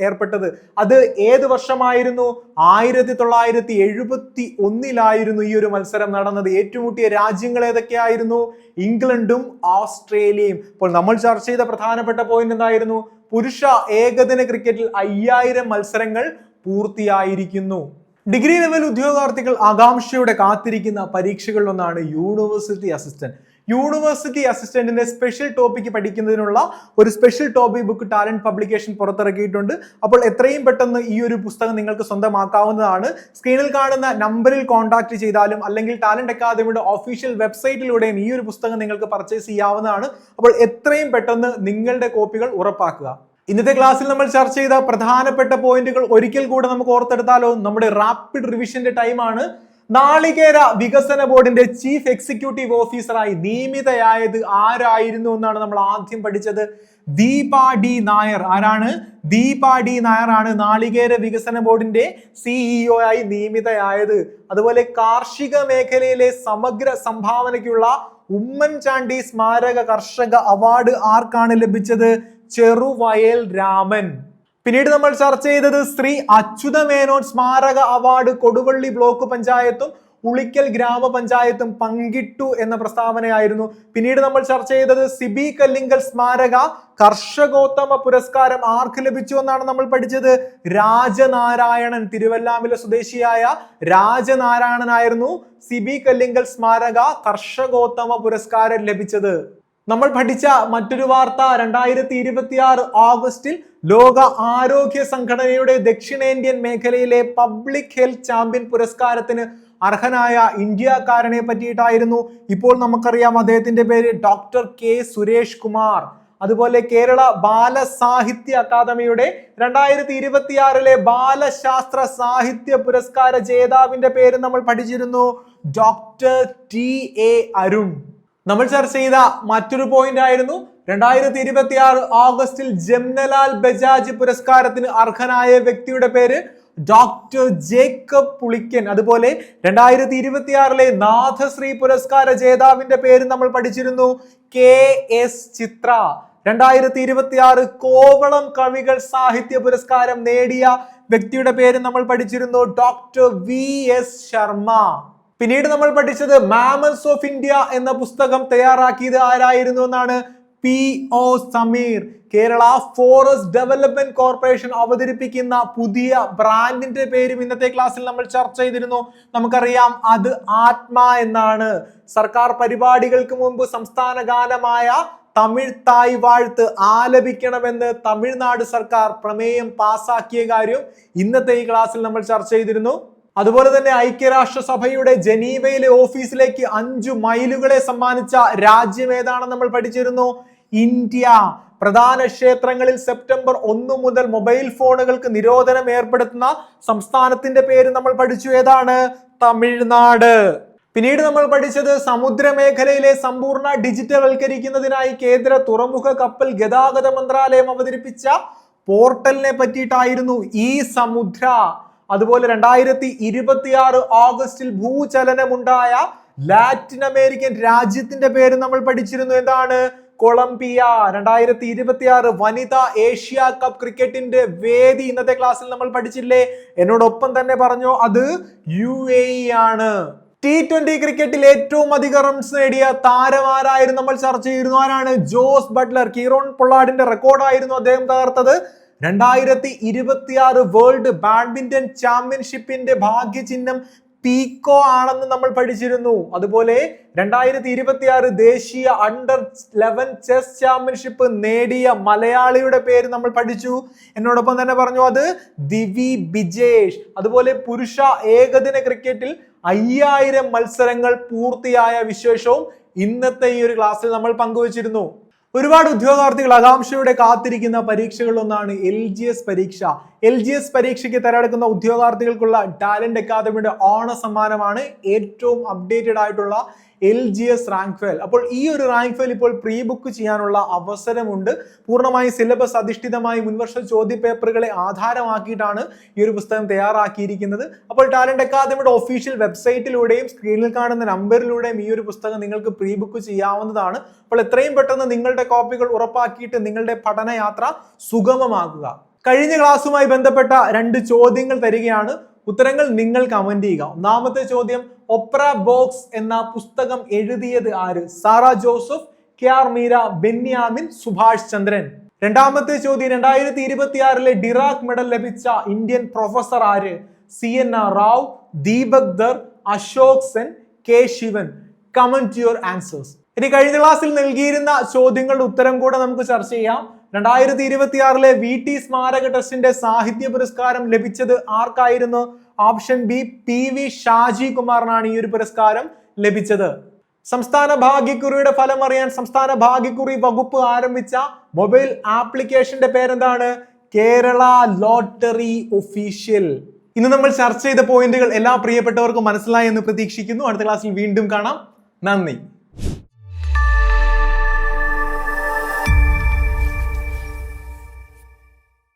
ഏർപ്പെട്ടത്. അത് ഏത് വർഷമായിരുന്നു? 1971 ഈ ഒരു മത്സരം നടന്നത്. ഏറ്റുമുട്ടിയ രാജ്യങ്ങൾ ഏതൊക്കെയായിരുന്നു? ഇംഗ്ലണ്ടും ഓസ്ട്രേലിയയും. അപ്പോൾ നമ്മൾ ചർച്ച ചെയ്ത പ്രധാനപ്പെട്ട പോയിന്റ് എന്തായിരുന്നു? പുരുഷ ഏകദിന ക്രിക്കറ്റിൽ 5000 മത്സരങ്ങൾ പൂർത്തിയായിരിക്കുന്നു. ഡിഗ്രി ലെവൽ ഉദ്യോഗാർത്ഥികൾ ആകാംക്ഷയോടെ കാത്തിരിക്കുന്ന പരീക്ഷകളിലൊന്നാണ് യൂണിവേഴ്സിറ്റി അസിസ്റ്റന്റ്. യൂണിവേഴ്സിറ്റി അസിസ്റ്റന്റിന്റെ സ്പെഷ്യൽ ടോപ്പിക് പഠിക്കുന്നതിനുള്ള ഒരു special topic book talent publication പുറത്തിറക്കിയിട്ടുണ്ട്. അപ്പോൾ എത്രയും പെട്ടെന്ന് ഈ ഒരു പുസ്തകം നിങ്ങൾക്ക് സ്വന്തമാക്കാവുന്നതാണ്. സ്ക്രീനിൽ കാണുന്ന നമ്പറിൽ കോൺടാക്ട് ചെയ്താലും അല്ലെങ്കിൽ ടാലന്റ് അക്കാദമിയുടെ ഒഫീഷ്യൽ വെബ്സൈറ്റിലൂടെയും ഈ ഒരു പുസ്തകം നിങ്ങൾക്ക് പർച്ചേസ് ചെയ്യാവുന്നതാണ്. അപ്പോൾ എത്രയും പെട്ടെന്ന് നിങ്ങളുടെ കോപ്പികൾ ഉറപ്പാക്കുക. ഇന്നത്തെ ക്ലാസ്സിൽ നമ്മൾ ചർച്ച ചെയ്ത പ്രധാനപ്പെട്ട പോയിന്റുകൾ ഒരിക്കൽ കൂടെ നമുക്ക് ഓർത്തെടുത്താലോ. നമ്മുടെ റാപ്പിഡ് റിവിഷന്റെ ടൈമാണ്. നാളികേര വികസന ബോർഡിന്റെ ചീഫ് എക്സിക്യൂട്ടീവ് ഓഫീസറായി നിയമിതയായത് ആരായിരുന്നു എന്നാണ് നമ്മൾ ആദ്യം പഠിച്ചത്. ദീപ ഡി നായർ. ആരാണ്? ദീപ ഡി നായർ ആണ് നാളികേര വികസന ബോർഡിന്റെ CEO ആയി നിയമിതയായത്. അതുപോലെ കാർഷിക മേഖലയിലെ സമഗ്ര സംഭാവനയ്ക്കുള്ള ഉമ്മൻചാണ്ടി സ്മാരക കർഷക അവാർഡ് ആർക്കാണ് ലഭിച്ചത്? ചെറുവയൽ രാമൻ. പിന്നീട് നമ്മൾ ചർച്ച ചെയ്തത് ശ്രീ അച്യുത മേനോൻ സ്മാരക അവാർഡ് കൊടുവള്ളി ബ്ലോക്ക് പഞ്ചായത്തും ഉളിക്കൽ ഗ്രാമപഞ്ചായത്തും പങ്കിട്ടു എന്ന പ്രസ്താവനയായിരുന്നു. പിന്നീട് നമ്മൾ ചർച്ച ചെയ്തത് സിബി കല്ലിങ്കൽ സ്മാരക കർഷകോത്തമ പുരസ്കാരം ആർക്ക് ലഭിച്ചു എന്നാണ് നമ്മൾ പഠിച്ചത്. രാജനാരായണൻ. തിരുവല്ലാമിലെ സ്വദേശിയായ രാജനാരായണനായിരുന്നു സിബി കല്ലിങ്കൽ സ്മാരക കർഷകോത്തമ പുരസ്കാരം ലഭിച്ചത്. നമ്മൾ പഠിച്ച മറ്റൊരു വാർത്ത 2026 ഓഗസ്റ്റിൽ ലോക ആരോഗ്യ സംഘടനയുടെ ദക്ഷിണേന്ത്യൻ മേഖലയിലെ പബ്ലിക് ഹെൽത്ത് ചാമ്പ്യൻ പുരസ്കാരത്തിന് അർഹനായ ഇന്ത്യക്കാരനെ പറ്റിയിട്ടായിരുന്നു. ഇപ്പോൾ നമുക്കറിയാം അദ്ദേഹത്തിന്റെ പേര് ഡോക്ടർ കെ സുരേഷ് കുമാർ. അതുപോലെ കേരള ബാലസാഹിത്യ അക്കാദമിയുടെ 2026 ബാലശാസ്ത്ര സാഹിത്യ പുരസ്കാര ജേതാവിന്റെ പേര് നമ്മൾ പഠിച്ചിരുന്നു. Doctor TA Arun. നമ്മൾ ചർച്ച ചെയ്ത മറ്റൊരു പോയിന്റ് ആയിരുന്നു 2026 ഓഗസ്റ്റിൽ ജംനലാൽ ബജാജ് പുരസ്കാരത്തിന് അർഹനായ വ്യക്തിയുടെ പേര് ഡോക്ടർ ജേക്കബ് പുളിക്കൻ. അതുപോലെ 2026 നാഥശ്രീ പുരസ്കാര ജേതാവിന്റെ പേര് നമ്മൾ പഠിച്ചിരുന്നു. KS ചിത്ര. 2026 കോവളം കവികൾ സാഹിത്യ പുരസ്കാരം നേടിയ വ്യക്തിയുടെ പേര് നമ്മൾ പഠിച്ചിരുന്നു. Doctor VS Sharma. പിന്നീട് നമ്മൾ പഠിച്ചത് മാമൽസ് ഓഫ് ഇന്ത്യ എന്ന പുസ്തകം തയ്യാറാക്കിയത് ആരായിരുന്നു എന്നാണ്. PO Sameer. Kerala forest development corporation അവതരിപ്പിക്കുന്ന പുതിയ ബ്രാൻഡിന്റെ പേരും ഇന്നത്തെ ക്ലാസ്സിൽ നമ്മൾ ചർച്ച ചെയ്തിരുന്നു. നമുക്കറിയാം അത് ആത്മ എന്നാണ്. സർക്കാർ പരിപാടികൾക്ക് മുമ്പ് സംസ്ഥാന ഗാനമായ തമിഴ് തായ് വാഴ്ത്ത് ആലപിക്കണമെന്ന് തമിഴ്നാട് സർക്കാർ പ്രമേയം പാസാക്കിയ കാര്യം ഇന്നത്തെ ഈ ക്ലാസ്സിൽ നമ്മൾ ചർച്ച ചെയ്തിരുന്നു. അതുപോലെ തന്നെ ഐക്യരാഷ്ട്രസഭയുടെ ജനീവയിലെ ഓഫീസിലേക്ക് 5 മൈലുകളെ സമ്മാനിച്ച രാജ്യം ഏതാണെന്ന് നമ്മൾ പഠിച്ചിരുന്നു. ഇന്ത്യ. പ്രധാന ക്ഷേത്രങ്ങളിൽ സെപ്റ്റംബർ 1 മുതൽ മൊബൈൽ ഫോണുകൾക്ക് നിരോധനം ഏർപ്പെടുത്തുന്ന സംസ്ഥാനത്തിന്റെ പേര് നമ്മൾ പഠിച്ചു. ഏതാണ്? തമിഴ്നാട്. പിന്നീട് നമ്മൾ പഠിച്ചത് സമുദ്രമേഖലയിലെ സമ്പൂർണ്ണ ഡിജിറ്റൽവൽക്കരിക്കുന്നതിനായി കേന്ദ്ര തുറമുഖ കപ്പൽ ഗതാഗത മന്ത്രാലയം അവതരിപ്പിച്ച പോർട്ടലിനെ പറ്റിയിട്ടായിരുന്നു. ഈ സമുദ്ര. അതുപോലെ 2026 ഓഗസ്റ്റിൽ ഭൂചലനമുണ്ടായ ലാറ്റിൻ അമേരിക്കൻ രാജ്യത്തിന്റെ പേര് നമ്മൾ പഠിച്ചിരുന്നു. എന്താണ്? കൊളംബിയ. 2026 വനിതാ ഏഷ്യ കപ്പ് ക്രിക്കറ്റിന്റെ വേദി ഇന്നത്തെ ക്ലാസ്സിൽ നമ്മൾ പഠിച്ചില്ലേ? എന്നോടൊപ്പം തന്നെ പറഞ്ഞു അത് UAE ആണ്. T20 ക്രിക്കറ്റിൽ ഏറ്റവും അധികം റൺസ് നേടിയ താരമാരായിരുന്നു നമ്മൾ ചർച്ച ചെയ്തിരുന്നു. ആരാണ്? Jose Buttler. കീറോൺ പൊള്ളാർഡിന്റെ റെക്കോർഡായിരുന്നു അദ്ദേഹം തകർത്തത്. 2026 വേൾഡ് ബാഡ്മിന്റൺ ചാമ്പ്യൻഷിപ്പിന്റെ ഭാഗ്യചിഹ്നം പീക്കോ ആണെന്ന് നമ്മൾ പഠിച്ചിരുന്നു. അതുപോലെ 2026 ദേശീയ അണ്ടർ-11 ചെസ് ചാമ്പ്യൻഷിപ്പ് നേടിയ മലയാളിയുടെ പേര് നമ്മൾ പഠിച്ചു. എന്നോടൊപ്പം തന്നെ പറഞ്ഞു അത് ദിവി ബിജേഷ്. അതുപോലെ പുരുഷ ഏകദിന ക്രിക്കറ്റിൽ 5000 മത്സരങ്ങൾ പൂർത്തിയായ വിശേഷവും ഇന്നത്തെ ഈ ഒരു ക്ലാസ്സിൽ നമ്മൾ പങ്കുവച്ചിരുന്നു. ഒരുപാട് ഉദ്യോഗാർത്ഥികൾ ആകാംക്ഷയോടെ കാത്തിരിക്കുന്ന പരീക്ഷകളിലൊന്നാണ് LGS പരീക്ഷ. LGS പരീക്ഷയ്ക്ക് തയ്യാറെടുക്കുന്ന ഉദ്യോഗാർത്ഥികൾക്കുള്ള ടാലന്റ് അക്കാദമിയുടെ ഓണ സമ്മാനമാണ് ഏറ്റവും അപ്ഡേറ്റഡ് ആയിട്ടുള്ള LGS റാങ്ക് ഫയൽ. അപ്പോൾ ഈ ഒരു റാങ്ക് ഫയൽ ഇപ്പോൾ പ്രീ ബുക്ക് ചെയ്യാനുള്ള അവസരമുണ്ട്. പൂർണ്ണമായി സിലബസ് അധിഷ്ഠിതമായി മുൻവർഷ ചോദ്യ പേപ്പറുകളെ ആധാരമാക്കിയിട്ടാണ് ഈ ഒരു പുസ്തകം തയ്യാറാക്കിയിരിക്കുന്നത്. അപ്പോൾ ടാലന്റ് അക്കാദമിയുടെ ഒഫീഷ്യൽ വെബ്സൈറ്റിലൂടെയും സ്ക്രീനിൽ കാണുന്ന നമ്പറിലൂടെയും ഈ ഒരു പുസ്തകം നിങ്ങൾക്ക് പ്രീ ബുക്ക് ചെയ്യാവുന്നതാണ്. അപ്പോൾ എത്രയും പെട്ടെന്ന് നിങ്ങളുടെ കോപ്പികൾ ഉറപ്പാക്കിയിട്ട് നിങ്ങളുടെ പഠനയാത്ര സുഗമമാക്കുക. കഴിഞ്ഞ ക്ലാസ്സുമായി ബന്ധപ്പെട്ട 2 ചോദ്യങ്ങൾ തരികയാണ്. ഉത്തരങ്ങൾ നിങ്ങൾ കമന്റ് ചെയ്യുക. ഒന്നാമത്തെ ചോദ്യം, ഒപ്ര ബോക്സ് എന്ന പുസ്തകം എഴുതിയത് ആര്? സാറ ജോസഫ്, KR മീര, ബെന്യാമിൻ, സുഭാഷ് ചന്ദ്രൻ. രണ്ടാമത്തെ ചോദ്യം, 2026 ഡിറാക് മെഡൽ ലഭിച്ച ഇന്ത്യൻ പ്രൊഫസർ ആര്? CNR Rao, Deepak Dar, Ashok Sen, K Sivan. Comment your answers. ഇനി കഴിഞ്ഞ ക്ലാസ്സിൽ നൽകിയിരുന്ന ചോദ്യങ്ങളുടെ ഉത്തരം കൂടെ നമുക്ക് ചർച്ച ചെയ്യാം. 2026 VT സ്മാരക ട്രസ്റ്റിന്റെ സാഹിത്യ പുരസ്കാരം ലഭിച്ചത് ആർക്കായിരുന്നു? ഓപ്ഷൻ ബി, PV ഷാജി കുമാറിനാണ് ഈ ഒരു പുരസ്കാരം ലഭിച്ചത്. സംസ്ഥാന ഭാഗ്യക്കുറിയുടെ ഫലം അറിയാൻ സംസ്ഥാന ഭാഗ്യക്കുറി വകുപ്പ് ആരംഭിച്ച മൊബൈൽ ആപ്ലിക്കേഷന്റെ പേരെന്താണ്? Kerala lottery official. ഇന്ന് നമ്മൾ ചർച്ച ചെയ്ത പോയിന്റുകൾ എല്ലാ പ്രിയപ്പെട്ടവർക്കും മനസ്സിലായി എന്ന് പ്രതീക്ഷിക്കുന്നു. അടുത്ത ക്ലാസ്സിൽ വീണ്ടും കാണാം. നന്ദി.